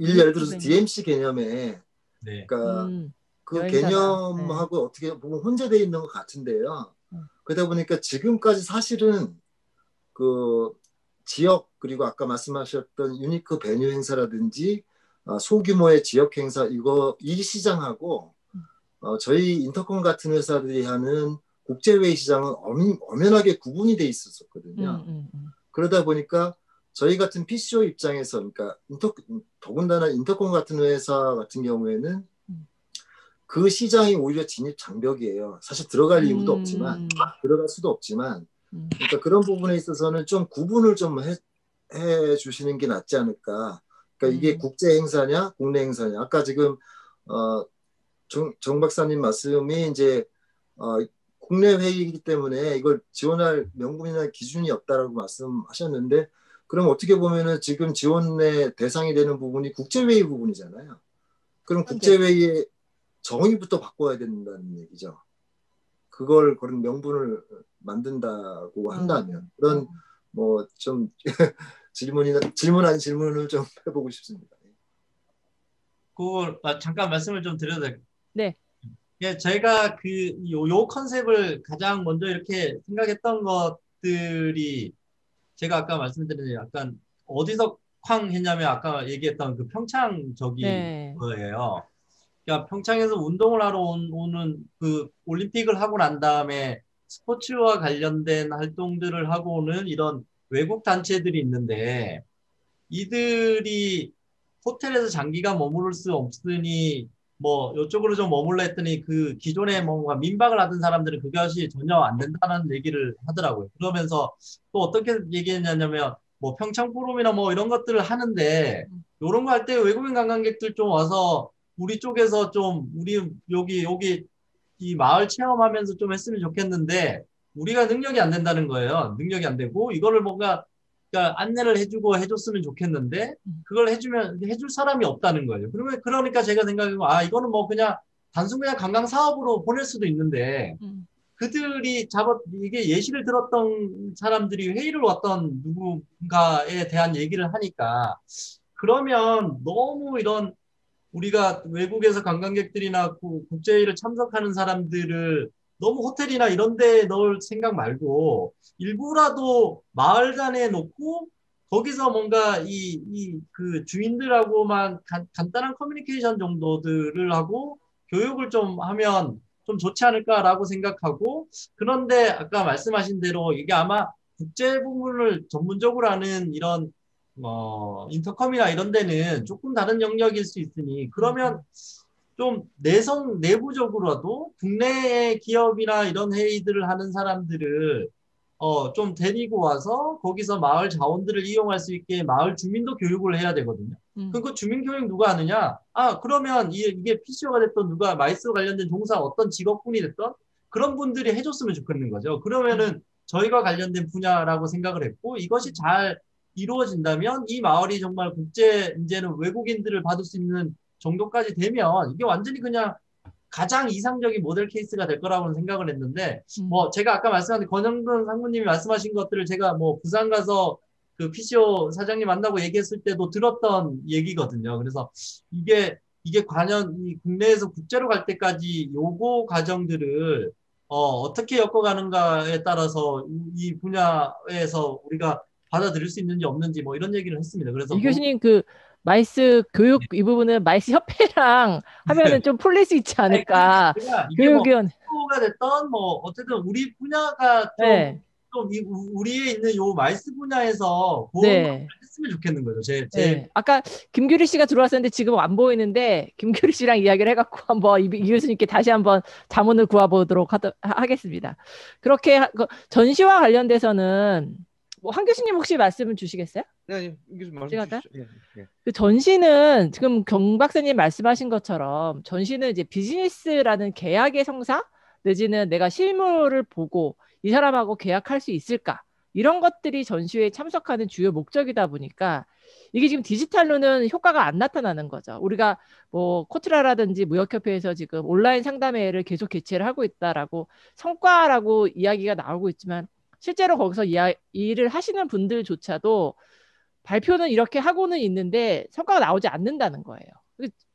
예를 들어서 DMC 개념에 그러니까 그 개념하고 어떻게 보면 혼재되어 있는 것 같은데요. 그러다 보니까 지금까지 사실은 그 지역 그리고 아까 말씀하셨던 유니크 베뉴 행사라든지 소규모의 지역 행사 이 시장하고 저희 인터컴 같은 회사들이 하는 국제회의 시장은 엄연하게 구분이 돼 있었거든요. 그러다 보니까 저희 같은 PCO 입장에서 그러니까 더군다나 인터컴 같은 회사 같은 경우에는 그 시장이 오히려 진입 장벽이에요. 사실 들어갈 이유도 없지만 들어갈 수도 없지만 그러니까 그런 부분에 있어서는 좀 구분을 좀 해 주시는 게 낫지 않을까. 그러니까 이게 국제 행사냐 국내 행사냐. 아까 지금 정 박사님 말씀이 이제 국내 회의이기 때문에 이걸 지원할 명분이나 기준이 없다라고 말씀하셨는데 그럼 어떻게 보면은 지금 지원의 대상이 되는 부분이 국제회의 부분이잖아요. 그럼 국제회의의 정의부터 바꿔야 된다는 얘기죠. 그런 명분을 만든다고 한다면 그런 뭐 좀 질문 아닌 질문을 좀 해보고 싶습니다. 그걸 잠깐 말씀을 좀 드려도 될까요? 네. 예, 저희가 요 컨셉을 가장 먼저 이렇게 생각했던 것들이 제가 아까 말씀드린 약간 어디서 쾅 했냐면 아까 얘기했던 그 평창 저기 네. 거예요. 그러니까 평창에서 운동을 하러 오는 그 올림픽을 하고 난 다음에 스포츠와 관련된 활동들을 하고 오는 이런 외국 단체들이 있는데 이들이 호텔에서 장기간 머무를 수 없으니 뭐 이쪽으로 좀 머물라 했더니 그 기존에 뭔가 민박을 하던 사람들은 그것이 전혀 안 된다는 얘기를 하더라고요. 그러면서 또 어떻게 얘기했냐면 뭐 평창 포럼이나 뭐 이런 것들을 하는데 이런 거 할 때 외국인 관광객들 좀 와서 우리 쪽에서 좀 우리 여기 이 마을 체험하면서 좀 했으면 좋겠는데 우리가 능력이 안 된다는 거예요. 능력이 안 되고 이거를 뭔가 그러니까 안내를 해주고 해줬으면 좋겠는데 그걸 해줄 사람이 없다는 거예요. 그러니까 제가 생각하고 이거는 뭐 그냥 단순 그냥 관광 사업으로 보낼 수도 있는데 그들이 이게 예시를 들었던 사람들이 회의를 왔던 누군가에 대한 얘기를 하니까 그러면 너무 이런 우리가 외국에서 관광객들이나 국제회의를 참석하는 사람들을 너무 호텔이나 이런 데 넣을 생각 말고 일부라도 마을단에 놓고 거기서 뭔가 그 주인들하고만 간단한 커뮤니케이션 정도들을 하고 교육을 좀 하면 좀 좋지 않을까라고 생각하고 그런데 아까 말씀하신 대로 이게 아마 국제 부문을 전문적으로 하는 이런 인터컴이나 이런 데는 조금 다른 영역일 수 있으니 그러면 좀 내부적으로라도 국내의 기업이나 이런 회의들을 하는 사람들을 좀 데리고 와서 거기서 마을 자원들을 이용할 수 있게 마을 주민도 교육을 해야 되거든요. 그럼 그 주민 교육 누가 하느냐? 그러면 이게 PCO가 됐던 누가 마이스 관련된 종사 어떤 직업군이 됐던 그런 분들이 해줬으면 좋겠는 거죠. 그러면은 저희가 관련된 분야라고 생각을 했고 이것이 잘 이루어진다면 이 마을이 정말 이제는 외국인들을 받을 수 있는 정도까지 되면 이게 완전히 그냥 가장 이상적인 모델 케이스가 될 거라고 생각을 했는데 뭐 제가 아까 말씀하신 권영근 상무님이 말씀하신 것들을 제가 뭐 부산 가서 그 PCO 사장님 만나고 얘기했을 때도 들었던 얘기거든요. 그래서 이게 과연 이 국내에서 국제로 갈 때까지 요거 과정들을 어떻게 엮어가는가에 따라서 이 분야에서 우리가 받아들일 수 있는지 없는지 뭐 이런 얘기를 했습니다. 그래서 이 교수님 그 마이스 교육 이 부분은 마이스 협회랑 하면은 좀 풀릴 수 있지 않을까? 교육위원 가 됐던 뭐 어쨌든 우리 분야가 좀 우리에 있는 요 마이스 분야에서 그런 했으면 좋겠는 거죠. 아까 김규리 씨가 들어왔었는데 지금 안 보이는데 김규리 씨랑 이야기를 해갖고 한번 이 교수님께 다시 한번 자문을 구해보도록 하겠습니다. 그렇게 전시와 관련돼서는 뭐 한 교수님 혹시 말씀을 주시겠어요? 네, 말씀 주시죠. 그 전시는 지금 경 박사님 말씀하신 것처럼 전시는 이제 비즈니스라는 계약의 성사 내지는 내가 실물을 보고 이 사람하고 계약할 수 있을까 이런 것들이 전시회에 참석하는 주요 목적이다 보니까 이게 지금 디지털로는 효과가 안 나타나는 거죠. 우리가 뭐 코트라라든지 무역협회에서 지금 온라인 상담회를 계속 개최를 하고 있다라고 성과라고 이야기가 나오고 있지만 실제로 거기서 일을 하시는 분들조차도 발표는 이렇게 하고는 있는데 성과가 나오지 않는다는 거예요.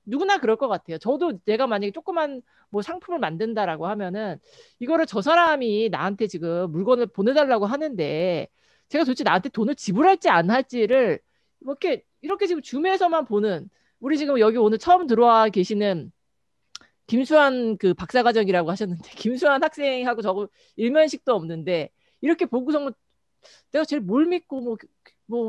누구나 그럴 것 같아요. 저도 내가 만약에 조그만 뭐 상품을 만든다라고 하면은 이거를 저 사람이 나한테 지금 물건을 보내달라고 하는데 제가 도대체 나한테 돈을 지불할지 안 할지를 이렇게 지금 줌에서만 보는 우리 지금 여기 오늘 처음 들어와 계시는 김수환 그 박사과정이라고 하셨는데 김수환 학생하고 저거 일면식도 없는데 이렇게 보고서는 내가 제일 뭘 믿고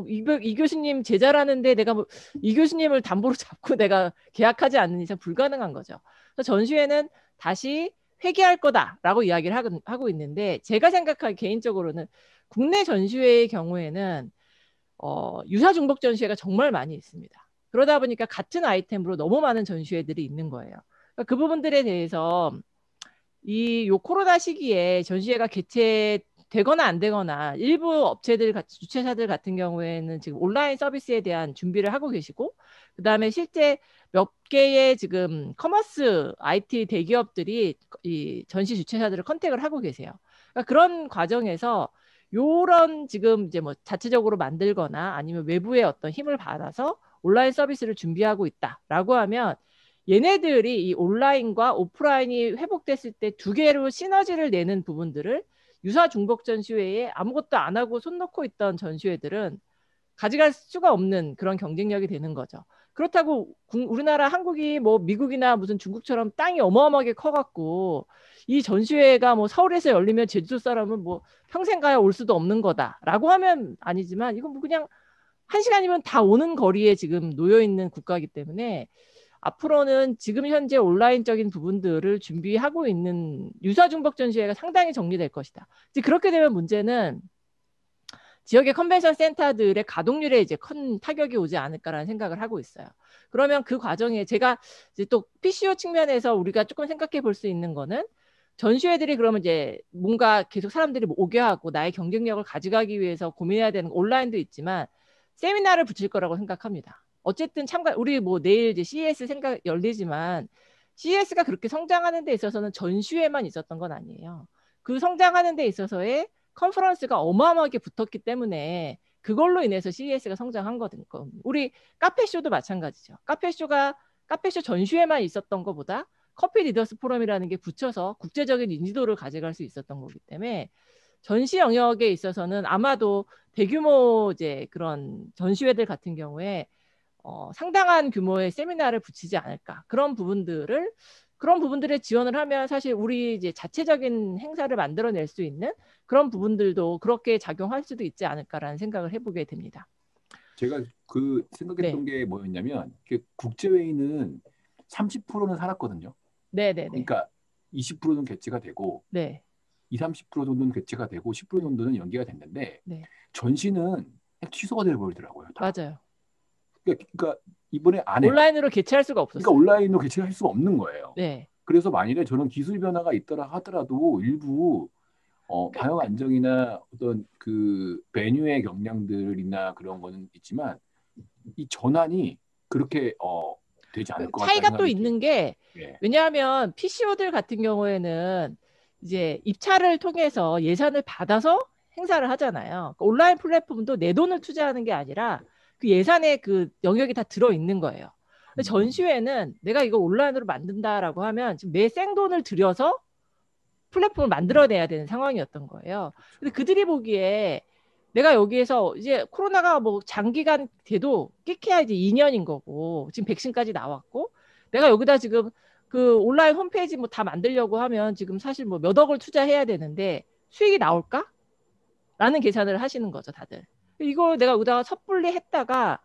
이 교수님 제자라는데 내가 뭐 이 교수님을 담보로 잡고 내가 계약하지 않는 이상 불가능한 거죠. 그래서 전시회는 다시 회귀할 거다라고 이야기를 하고 있는데 제가 생각하기 개인적으로는 국내 전시회의 경우에는 유사 중복 전시회가 정말 많이 있습니다. 그러다 보니까 같은 아이템으로 너무 많은 전시회들이 있는 거예요. 그러니까 그 부분들에 대해서 요 코로나 시기에 전시회가 개최되거나 안 되거나 일부 업체들 주최사들 같은 경우에는 지금 온라인 서비스에 대한 준비를 하고 계시고 그다음에 실제 몇 개의 지금 커머스 IT 대기업들이 이 전시 주최사들을 컨택을 하고 계세요. 그러니까 그런 과정에서 요런 지금 이제 뭐 자체적으로 만들거나 아니면 외부의 어떤 힘을 받아서 온라인 서비스를 준비하고 있다라고 하면 얘네들이 이 온라인과 오프라인이 회복됐을 때 두 개로 시너지를 내는 부분들을 유사 중복 전시회에 아무것도 안 하고 손 놓고 있던 전시회들은 가져갈 수가 없는 그런 경쟁력이 되는 거죠. 그렇다고 우리나라 한국이 뭐 미국이나 무슨 중국처럼 땅이 어마어마하게 커갖고 이 전시회가 뭐 서울에서 열리면 제주도 사람은 뭐 평생 가야 올 수도 없는 거다라고 하면 아니지만 이건 뭐 그냥 1시간이면 다 오는 거리에 지금 놓여 있는 국가이기 때문에 앞으로는 지금 현재 온라인적인 부분들을 준비하고 있는 유사중복 전시회가 상당히 정리될 것이다. 이제 그렇게 되면 문제는 지역의 컨벤션 센터들의 가동률에 이제 큰 타격이 오지 않을까라는 생각을 하고 있어요. 그러면 그 과정에 제가 이제 또 PCO 측면에서 우리가 조금 생각해 볼 수 있는 거는 전시회들이 그러면 이제 뭔가 계속 사람들이 오게 하고 나의 경쟁력을 가져가기 위해서 고민해야 되는 온라인도 있지만 세미나를 붙일 거라고 생각합니다. 어쨌든 우리 뭐 내일 이제 CES 열리지만 CES가 그렇게 성장하는 데 있어서는 전시회만 있었던 건 아니에요. 그 성장하는 데 있어서의 컨퍼런스가 어마어마하게 붙었기 때문에 그걸로 인해서 CES가 성장한 거거든요. 우리 카페쇼도 마찬가지죠. 카페쇼 전시회만 있었던 것보다 커피 리더스 포럼이라는 게 붙여서 국제적인 인지도를 가져갈 수 있었던 거기 때문에 전시 영역에 있어서는 아마도 대규모 이제 그런 전시회들 같은 경우에 상당한 규모의 세미나를 붙이지 않을까. 그런 부분들에 지원을 하면 사실 우리 이제 자체적인 행사를 만들어낼 수 있는 그런 부분들도 그렇게 작용할 수도 있지 않을까라는 생각을 해보게 됩니다. 제가 그 생각했던 게 뭐였냐면 국제회의는 30%는 살았거든요. 네네네. 그러니까 20%는 개최가 되고 20, 30% 정도는 개최가 되고 10% 정도는 연기가 됐는데 전시는 취소가 되어버리더라고요. 맞아요. 그러니까 이번에 안 해요. 온라인으로 개최할 수가 없었어요. 그러니까 온라인으로 개최할 수가 없는 거예요. 네. 그래서 만일에 저는 기술 변화가 있더라 하더라도 일부 방역 안정이나 어떤 그 베뉴의 경량들이나 그런 거는 있지만 이 전환이 그렇게 되지 않을 것 같아요. 차이가 또 있는 게 왜냐하면 PCO들 같은 경우에는 이제 입찰을 통해서 예산을 받아서 행사를 하잖아요. 그러니까 온라인 플랫폼도 내 돈을 투자하는 게 아니라 그 예산에 그 영역이 다 들어있는 거예요. 근데 전시회는 내가 이거 온라인으로 만든다라고 하면 지금 내 생돈을 들여서 플랫폼을 만들어내야 되는 상황이었던 거예요. 근데 그들이 보기에 내가 여기에서 이제 코로나가 뭐 장기간 돼도 끼케야 이제 2년인 거고 지금 백신까지 나왔고 내가 여기다 지금 그 온라인 홈페이지 뭐 다 만들려고 하면 지금 사실 뭐 몇 억을 투자해야 되는데 수익이 나올까? 라는 계산을 하시는 거죠, 다들. 이걸 내가 여기다가 섣불리 했다가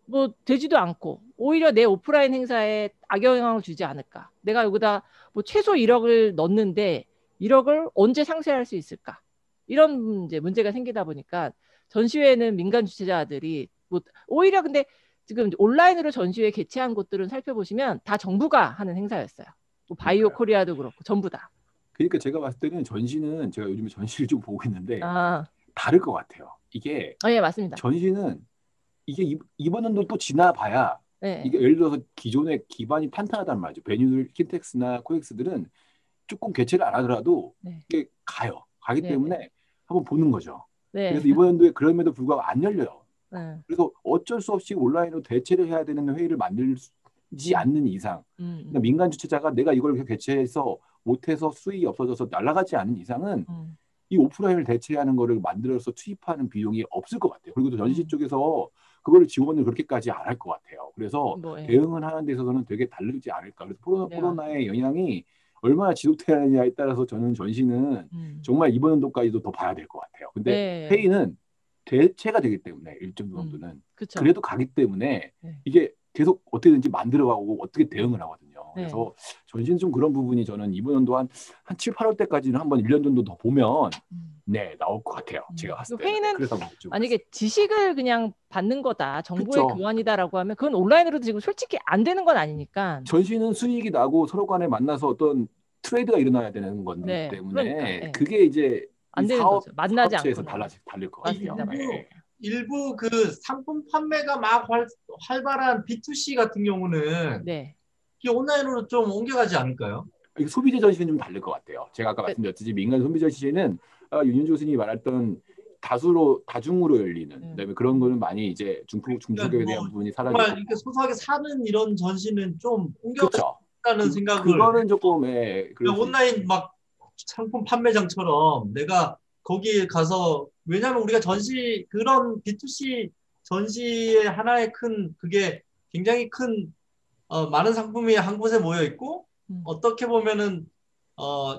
뭐 되지도 않고 오히려 내 오프라인 행사에 악영향을 주지 않을까. 내가 여기다 뭐 최소 1억을 넣는데 1억을 언제 상쇄할 수 있을까. 이런 이제 문제가 생기다 보니까 전시회는 민간 주최자들이 뭐 오히려 근데 지금 온라인으로 전시회 개최한 곳들은 살펴보시면 다 정부가 하는 행사였어요. 뭐 바이오 코리아도 그렇고 전부 다. 그러니까 제가 봤을 때는 전시는 제가 요즘에 전시를 좀 보고 있는데 다를 것 같아요. 이게 예, 맞습니다. 전시는 이게 이번 연도 또 지나봐야 이게 예를 들어서 기존의 기반이 탄탄하단 말이죠. 베뉴들 킨텍스나 코엑스들은 조금 개최를 안 하더라도 이게 가기 때문에 한번 보는 거죠. 그래서 이번 연도에 그럼에도 불구하고 안 열려요. 그래서 어쩔 수 없이 온라인으로 대체를 해야 되는 회의를 만들지 않는 이상 그러니까 민간 주최자가 내가 이걸 개최해서 못해서 수익이 없어져서 날아가지 않는 이상은 이 오프라인을 대체하는 거를 만들어서 투입하는 비용이 없을 것 같아요. 그리고 또 전시 쪽에서 그거를 지원을 그렇게까지 안 할 것 같아요. 그래서 대응을 하는 데 있어서는 되게 다르지 않을까. 그래서 코로나의 영향이 얼마나 지속되느냐에 따라서 저는 전시는 정말 이번 연도까지도 더 봐야 될 것 같아요. 근데 회의는 대체가 되기 때문에 일정 정도는 그래도 가기 때문에 이게 계속 어떻게든지 만들어가고 어떻게 대응을 하거든요. 그래서 전시는 좀 그런 부분이 저는 이번 연도 한 7, 8월 때까지는 한번 1년 정도 더 보면 나올 것 같아요. 제가 봤을 때. 회의는 만약에 지식을 그냥 받는 거다. 정보의 교환이다라고 하면 그건 온라인으로도 지금 솔직히 안 되는 건 아니니까. 전시는 수익이 나고 서로 간에 만나서 어떤 트레이드가 일어나야 되는 거기 때문에 그게 이제 안 되는 거죠. 만나지 않고 달릴 것 같아요. 일부 그 상품 판매가 막 활발한 B2C 같은 경우는 이게 온라인으로 좀 옮겨가지 않을까요? 소비재 전시는 좀 다를 것 같아요. 제가 아까 말씀드렸듯이 민간 소비재 전시는 윤윤주 교수님이 말했던 다수로 다중으로 열리는 그다음에 그런 거는 많이 이제 중소기업에 대한 부분이 사라지고 정말 이렇게 소소하게 사는 이런 전시는 좀 그렇죠. 옮겨가는 생각을 그거는 조금 그냥 온라인 막 상품 판매장처럼 내가 거기에 가서 왜냐하면 우리가 전시 그런 B2C 전시의 하나의 큰 그게 굉장히 큰 많은 상품이 한 곳에 모여 있고 어떻게 보면은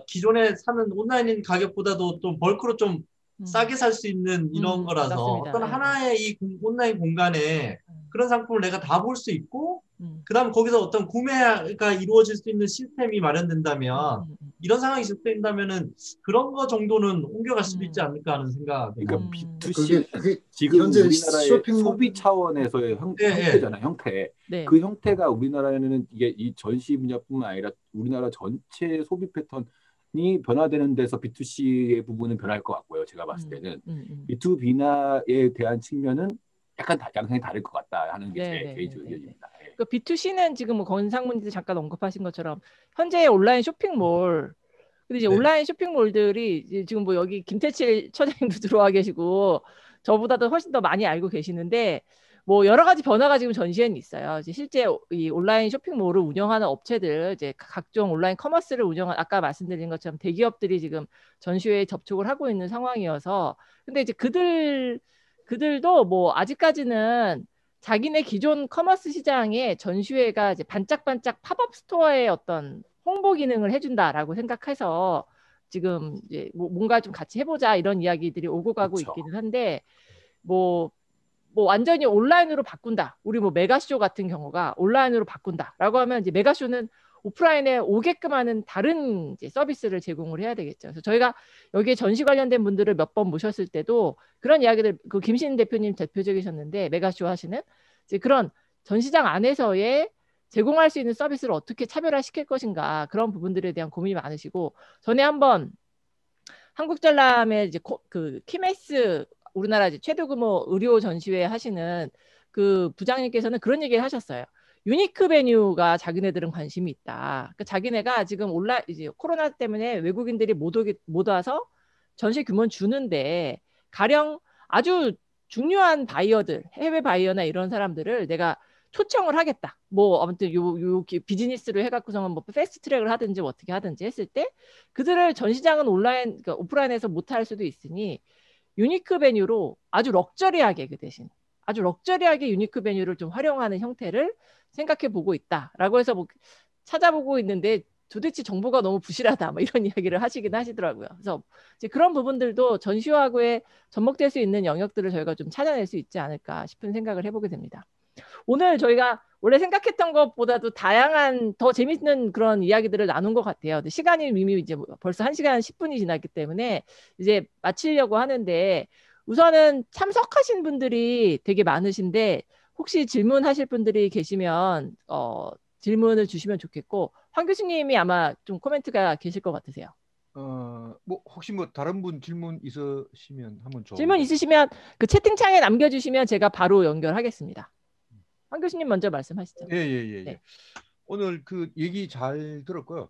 기존에 사는 온라인 가격보다도 좀 벌크로 좀 싸게 살 수 있는 이런 거라서 맞습니다. 어떤 하나의 이 온라인 공간에 그런 상품을 내가 다 볼 수 있고 그다음 거기서 어떤 구매가 이루어질 수 있는 시스템이 마련된다면 이런 상황이 지속된다면은 그런 거 정도는 옮겨갈 수도 있지 않을까 하는 생각. 그러니까 B2C는 그게 지금 현재 우리나라의 쇼핑몰 소비 차원에서의 형태잖아요. 형태. 네. 그 형태가 우리나라에는 이게 이 전시 분야뿐만 아니라 우리나라 전체 소비 패턴이 변화되는 데서 B2C의 부분은 변할 것 같고요. 제가 봤을 때는 B2B나에 대한 측면은 약간 양상이 다를 것 같다 하는 게 제 개인적 의견입니다. 그 B2C는 지금 뭐 권상무님도 잠깐 언급하신 것처럼 현재 온라인 쇼핑몰 근데 이제 온라인 쇼핑몰들이 이제 지금 뭐 여기 김태칠 처장님도 들어와 계시고 저보다도 훨씬 더 많이 알고 계시는데 뭐 여러 가지 변화가 지금 전시에는 있어요. 이제 실제 이 온라인 쇼핑몰을 운영하는 업체들 이제 각종 온라인 커머스를 운영한 아까 말씀드린 것처럼 대기업들이 지금 전시회에 접촉을 하고 있는 상황이어서 근데 이제 그들도 뭐 아직까지는 자기네 기존 커머스 시장에 전시회가 이제 반짝반짝 팝업 스토어의 어떤 홍보 기능을 해준다라고 생각해서 지금 이제 뭔가 좀 같이 해보자 이런 이야기들이 오고 가고 있기는 한데 뭐 완전히 온라인으로 바꾼다. 우리 뭐 메가쇼 같은 경우가 온라인으로 바꾼다라고 하면 이제 메가쇼는 오프라인에 오게끔 하는 다른 이제 서비스를 제공을 해야 되겠죠. 그래서 저희가 여기에 전시 관련된 분들을 몇 번 모셨을 때도 그런 이야기들 그 김신 대표님 대표적이셨는데 메가쇼 하시는 이제 그런 전시장 안에서의 제공할 수 있는 서비스를 어떻게 차별화시킬 것인가 그런 부분들에 대한 고민이 많으시고 전에 한번 한국전람의 이제 그 키메스 우리나라 이제 최대 규모 의료 전시회 하시는 그 부장님께서는 그런 얘기를 하셨어요. 유니크 베뉴가 자기네들은 관심이 있다. 그러니까 자기네가 지금 이제 코로나 때문에 외국인들이 못 와서 전시 규모는 주는데 가령 아주 중요한 바이어들, 해외 바이어나 이런 사람들을 내가 초청을 하겠다. 뭐 아무튼 요 비즈니스로 해갖고서는 뭐 패스트 트랙을 하든지 뭐 어떻게 하든지 했을 때 그들을 전시장은 온라인, 그러니까 오프라인에서 못할 수도 있으니 유니크 베뉴로 아주 럭저리하게 그 대신 아주 럭저리하게 유니크 베뉴를 좀 활용하는 형태를 생각해 보고 있다라고 해서 뭐 찾아보고 있는데 도대체 정보가 너무 부실하다 뭐 이런 이야기를 하시긴 하시더라고요. 그래서 이제 그런 부분들도 전시화하고에 접목될 수 있는 영역들을 저희가 좀 찾아낼 수 있지 않을까 싶은 생각을 해보게 됩니다. 오늘 저희가 원래 생각했던 것보다도 다양한 더 재밌는 그런 이야기들을 나눈 것 같아요. 근데 시간이 이미 이제 벌써 1시간 10분이 지났기 때문에 이제 마치려고 하는데 우선은 참석하신 분들이 되게 많으신데 혹시 질문하실 분들이 계시면 질문을 주시면 좋겠고 황 교수님이 아마 좀 코멘트가 계실 것 같으세요. 뭐 혹시 뭐 다른 분 질문 있으시면 한번 질문 있으시면 그 채팅창에 남겨주시면 제가 바로 연결하겠습니다. 황 교수님 먼저 말씀하시죠. 네. 오늘 그 얘기 잘 들었고요.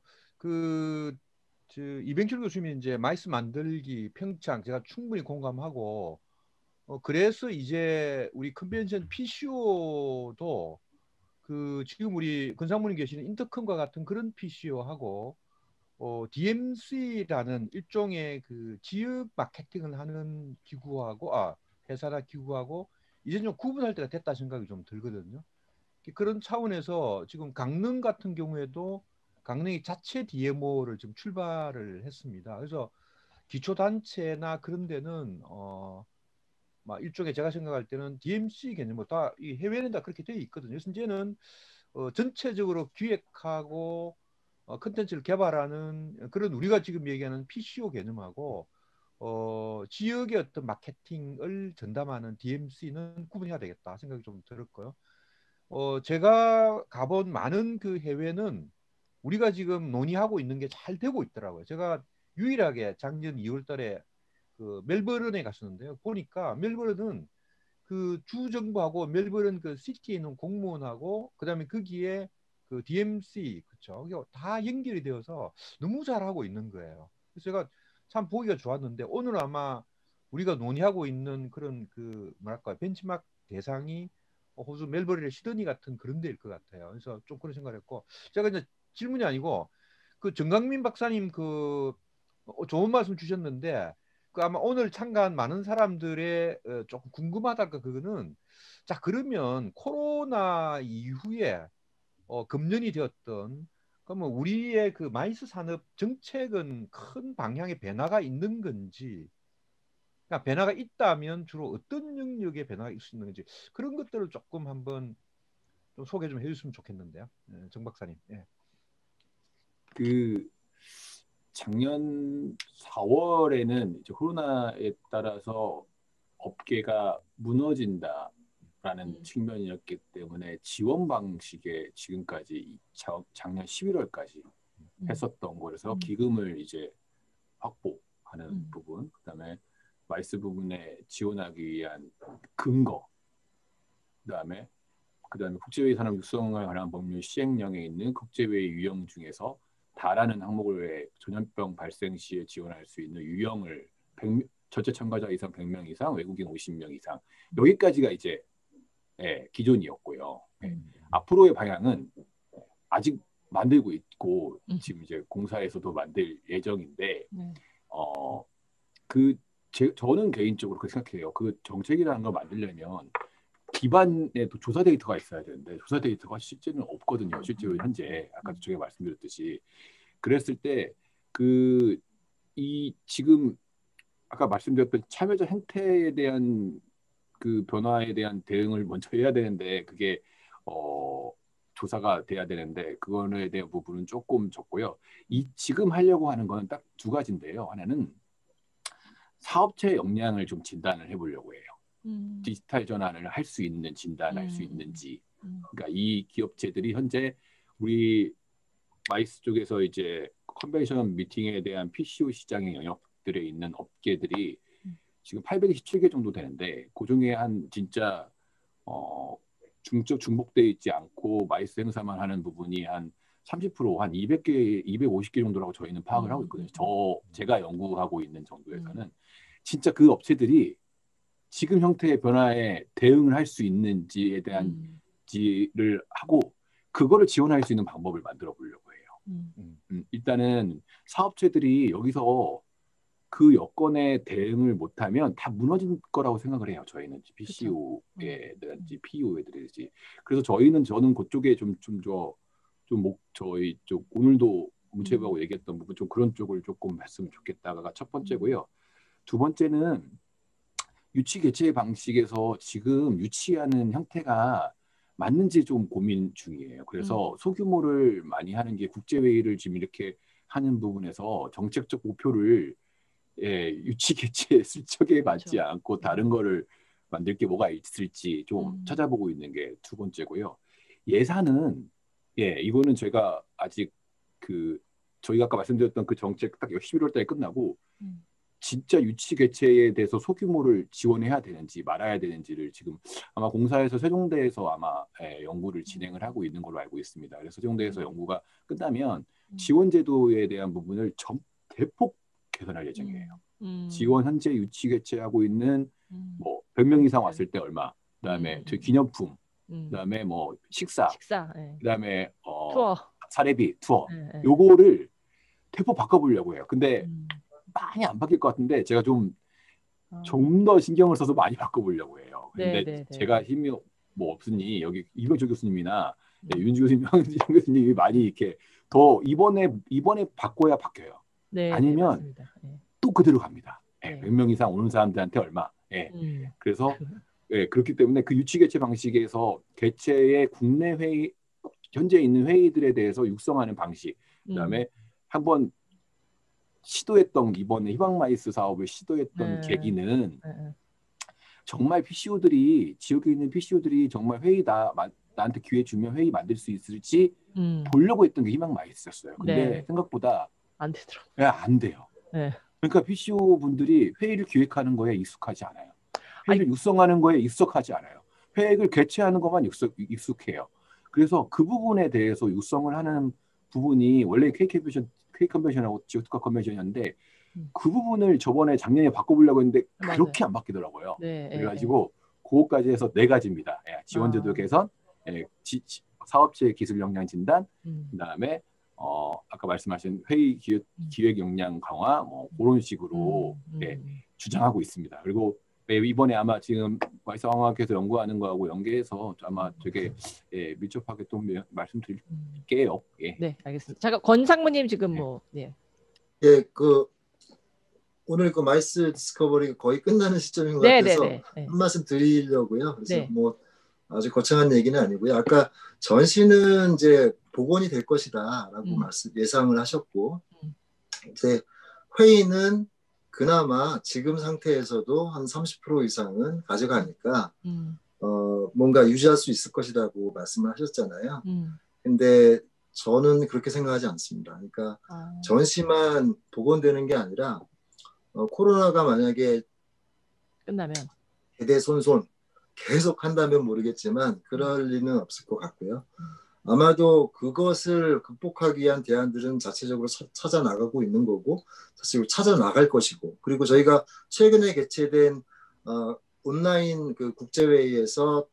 이병철 교수님이 이제 마이스 만들기 평창 제가 충분히 공감하고 그래서 이제 우리 컨벤션 PCO도 지금 우리 권상무님 계시는 인터컴과 같은 그런 PCO하고 DMC라는 일종의 그 지역 마케팅을 하는 기구하고 회사나 기구하고 이제 좀 구분할 때가 됐다 생각이 좀 들거든요. 그런 차원에서 지금 강릉 같은 경우에도 강릉이 자체 DMO를 지금 출발을 했습니다. 그래서 기초단체나 그런 데는 막 일종의 제가 생각할 때는 DMC 개념 다 이 해외는 다 그렇게 되어 있거든요. 그래서 이제는 전체적으로 기획하고 컨텐츠를 개발하는 그런 우리가 지금 얘기하는 PCO 개념하고 지역의 어떤 마케팅을 전담하는 DMC는 구분해야 되겠다 생각이 좀 들었고요. 제가 가본 많은 그 해외는 우리가 지금 논의하고 있는 게 잘 되고 있더라고요. 제가 유일하게 작년 2월 달에 그 멜버른에 갔었는데요. 보니까 멜버른은 그 주 정부하고 멜버른 그 시티에 있는 공무원하고 그다음에 거기에 그 DMC 그쵸 다 연결이 되어서 너무 잘하고 있는 거예요. 그래서 제가 참 보기가 좋았는데 오늘 아마 우리가 논의하고 있는 그런 그 뭐랄까 벤치마크 대상이 호주 멜버른의 시드니 같은 그런 데일 것 같아요. 그래서 좀 그런 생각을 했고 제가 이제 질문이 아니고 그 정강민 박사님 그 좋은 말씀 주셨는데 그 아마 오늘 참가한 많은 사람들의 조금 궁금하달까 그거는 자 그러면 코로나 이후에 금년이 되었던 그러면 우리의 그 마이스 산업 정책은 큰 방향의 변화가 있는 건지 그러니까 변화가 있다면 주로 어떤 영역의 변화가 있을 수 있는 건지 그런 것들을 조금 한번 좀 소개 좀 해주시면 좋겠는데요. 정 박사님. 예. 그 작년 4월에는 이제 코로나에 따라서 업계가 무너진다라는 측면이었기 때문에 지원 방식에 지금까지 작년 11월까지 했었던 거라서 기금을 이제 확보하는 부분, 그다음에 마이스 부분에 지원하기 위한 근거, 그다음에 국제회의 산업 육성에 관한 법률 시행령에 있는 국제회의 유형 중에서 다라는 항목을 전염병 발생 시에 지원할 수 있는 유형을 전체 참가자 이상 100명 이상, 외국인 50명 이상 여기까지가 이제 기존이었고요. 앞으로의 방향은 아직 만들고 있고 지금 이제 공사에서도 만들 예정인데 저는 개인적으로 그렇게 생각해요. 그 정책이라는 걸 만들려면 기반에 또 조사 데이터가 있어야 되는데 조사 데이터가 실제는 없거든요. 실제로 현재 아까 저희가 말씀드렸듯이 그랬을 때 지금 아까 말씀드렸던 참여자 행태에 대한 그 변화에 대한 대응을 먼저 해야 되는데 그게 조사가 돼야 되는데 그거에 대한 부분은 조금 적고요. 지금 하려고 하는 거는 딱 두 가지인데요. 하나는 사업체 역량을 좀 진단을 해보려고 해요. 디지털 전환을 할 수 있는 진단할 수 있는지. 그러니까 이 기업체들이 현재 우리 마이스 쪽에서 이제 컨벤션 미팅에 대한 PCO 시장의 영역들에 있는 업계들이 지금 827개 정도 되는데 그 중에 한 진짜 중복되어 있지 않고 마이스 행사만 하는 부분이 한 30%, 한 200개, 250개 정도라고 저희는 파악을 하고 있거든요. 제가 연구하고 있는 정도에서는 진짜 그 업체들이 지금 형태의 변화에 대응을 할 수 있는지에 대한 지를 하고 그거를 지원할 수 있는 방법을 만들어 보려고 해요. 일단은 사업체들이 여기서 그 여건에 대응을 못하면 다 무너질 거라고 생각을 해요. 저희는 PCO에 대한지 PO에 대한지. 그래서 저는 그쪽에 저희 쪽 오늘도 문체부하고 얘기했던 부분 좀 그런 쪽을 조금 했으면 좋겠다가 첫 번째고요. 두 번째는 유치 개최 방식에서 지금 유치하는 형태가 맞는지 좀 고민 중이에요. 그래서 소규모를 많이 하는 게 국제회의를 지금 이렇게 하는 부분에서 정책적 목표를 유치 개최 슬쩍에 맞지 않고 다른 거를 만들 게 뭐가 있을지 좀 찾아보고 있는 게 두 번째고요. 예산은 이거는 제가 아직 저희가 아까 말씀드렸던 그 정책 딱 11월 달에 끝나고 진짜 유치 개최에 대해서 소규모를 지원해야 되는지 말아야 되는지를 지금 아마 공사에서 세종대에서 아마 연구를 진행을 하고 있는 걸로 알고 있습니다. 그래서 세종대에서 연구가 끝나면 지원 제도에 대한 부분을 대폭 개선할 예정이에요. 지원 현재 유치 개최하고 있는 뭐 100명 이상 왔을 때 얼마, 그다음에 저희 기념품, 그다음에 뭐 식사, 그다음에 투어, 사례비, 투어, 요거를 대폭 바꿔보려고 해요. 근데 많이 안 바뀔 것 같은데 제가 좀 더 신경을 써서 많이 바꿔보려고 해요. 근데 제가 힘이 뭐 없으니 여기 이병철 교수님이나 윤지 교수님, 황진 교수님이 많이 이렇게 더 이번에 바꿔야 바뀌어요. 아니면 또 그대로 갑니다. 100명 이상 오는 사람들한테 얼마. 그래서 그렇기 때문에 그 유치 개최 방식에서 개최의 국내 회의, 현재 있는 회의들에 대해서 육성하는 방식, 그다음에 한번 시도했던 이번에 희망마이스 사업을 시도했던 계기는 정말 PCO들이 지역에 있는 PCO들이 정말 나한테 기회 주면 회의 만들 수 있을지 보려고 했던 게 희망마이스였어요. 근데 생각보다 안 되더라고요. 안 돼요. 그러니까 PCO 분들이 회의를 기획하는 거에 익숙하지 않아요. 회의를 육성하는 거에 익숙하지 않아요. 회의를 개최하는 것만 익숙해요. 그래서 그 부분에 대해서 육성을 하는 부분이 원래 K 컨벤션하고 지오특화 컨벤션이었는데 그 부분을 저번에 작년에 바꿔보려고 했는데 맞아요. 그렇게 안 바뀌더라고요. 네, 그래가지고 그거까지 해서 4가지입니다. 지원제도 개선, 사업체 기술 역량 진단, 그다음에 아까 말씀하신 회의 기획 역량 강화, 뭐 그런 식으로 주장하고 있습니다. 그리고 이번에 아마 지금 와이성학회에서 연구하는 거하고 연계해서 아마 되게 밀접하게 또 말씀드릴게요. 네, 알겠습니다. 잠깐 권상무님 지금 오늘 그 마이스 디스커버리가 거의 끝나는 시점인 것 네, 같아서 네, 네. 한 말씀 드리려고요. 그래서 네. 뭐 아주 거창한 얘기는 아니고요. 아까 전시는 이제 복원이 될 것이다라고 예상을 하셨고, 이제 회의는 그나마 지금 상태에서도 한 30% 이상은 가져가니까 뭔가 유지할 수 있을 것이라고 말씀을 하셨잖아요. 근데 저는 그렇게 생각하지 않습니다. 그러니까 전시만 복원되는 게 아니라 코로나가 만약에 끝나면 대대손손 계속 한다면 모르겠지만 그럴 리는 없을 것 같고요. 아마도 그것을 극복하기 위한 대안들은 자체적으로 찾아 나가고 있는 거고, 자체적으로 찾아 나갈 것이고, 그리고 저희가 최근에 개최된 온라인 그 국제회의에서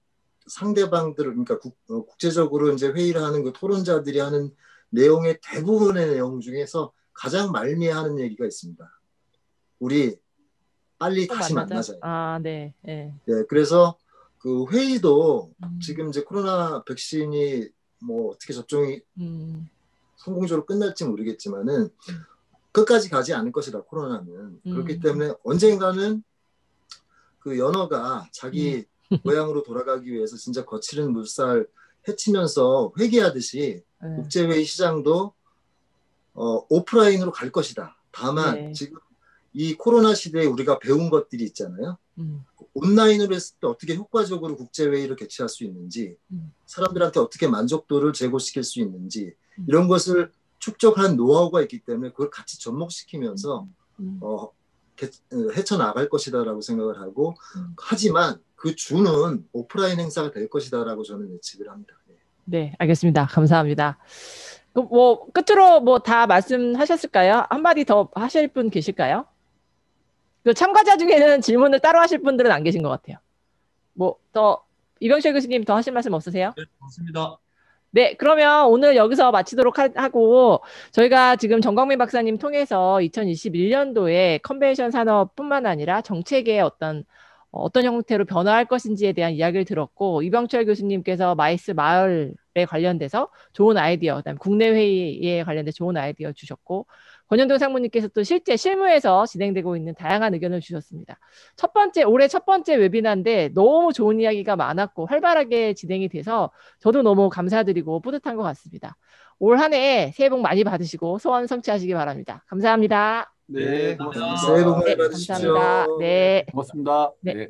상대방들을, 그러니까 국제적으로 이제 회의를 하는 그 토론자들이 하는 내용의 대부분의 내용 중에서 가장 말미하는 얘기가 있습니다. 우리 빨리 다시 만나자. 네. 네. 네, 그래서 그 회의도 지금 이제 코로나 백신이 뭐 어떻게 접종이 성공적으로 끝날지 모르겠지만은 끝까지 가지 않을 것이다, 코로나는. 그렇기 때문에 언젠가는 그 연어가 자기 고향으로 돌아가기 위해서 진짜 거칠은 물살 헤치면서 회귀하듯이 국제회의 시장도 오프라인으로 갈 것이다. 다만 지금 이 코로나 시대에 우리가 배운 것들이 있잖아요. 온라인으로 했을 때 어떻게 효과적으로 국제회의를 개최할 수 있는지, 사람들한테 어떻게 만족도를 제고시킬 수 있는지, 이런 것을 축적한 노하우가 있기 때문에 그걸 같이 접목시키면서 헤쳐나갈 것이다라고 생각을 하고, 하지만 그 주는 오프라인 행사가 될 것이다라고 저는 예측을 합니다. 네, 알겠습니다. 감사합니다. 뭐 끝으로 뭐 다 말씀하셨을까요? 한마디 더 하실 분 계실까요? 그 참가자 중에는 질문을 따로 하실 분들은 안 계신 것 같아요. 뭐 더 이병철 교수님 더 하실 말씀 없으세요? 네, 맞습니다. 네, 그러면 오늘 여기서 마치도록 하고, 저희가 지금 정광민 박사님 통해서 2021년도에 컨벤션 산업뿐만 아니라 정책의 어떤 형태로 변화할 것인지에 대한 이야기를 들었고, 이병철 교수님께서 마이스 마을에 관련돼서 좋은 아이디어, 그다음에 국내 회의에 관련된 좋은 아이디어 주셨고, 권현동 상무님께서 또 실제 실무에서 진행되고 있는 다양한 의견을 주셨습니다. 올해 첫 번째 웨비나인데 너무 좋은 이야기가 많았고 활발하게 진행이 돼서 저도 너무 감사드리고 뿌듯한 것 같습니다. 올 한 해 새해 복 많이 받으시고 소원 성취하시기 바랍니다. 감사합니다. 네, 고맙습니다. 새해 복 많이 받으십시오. 감사합니다. 네. 고맙습니다. 네. 네.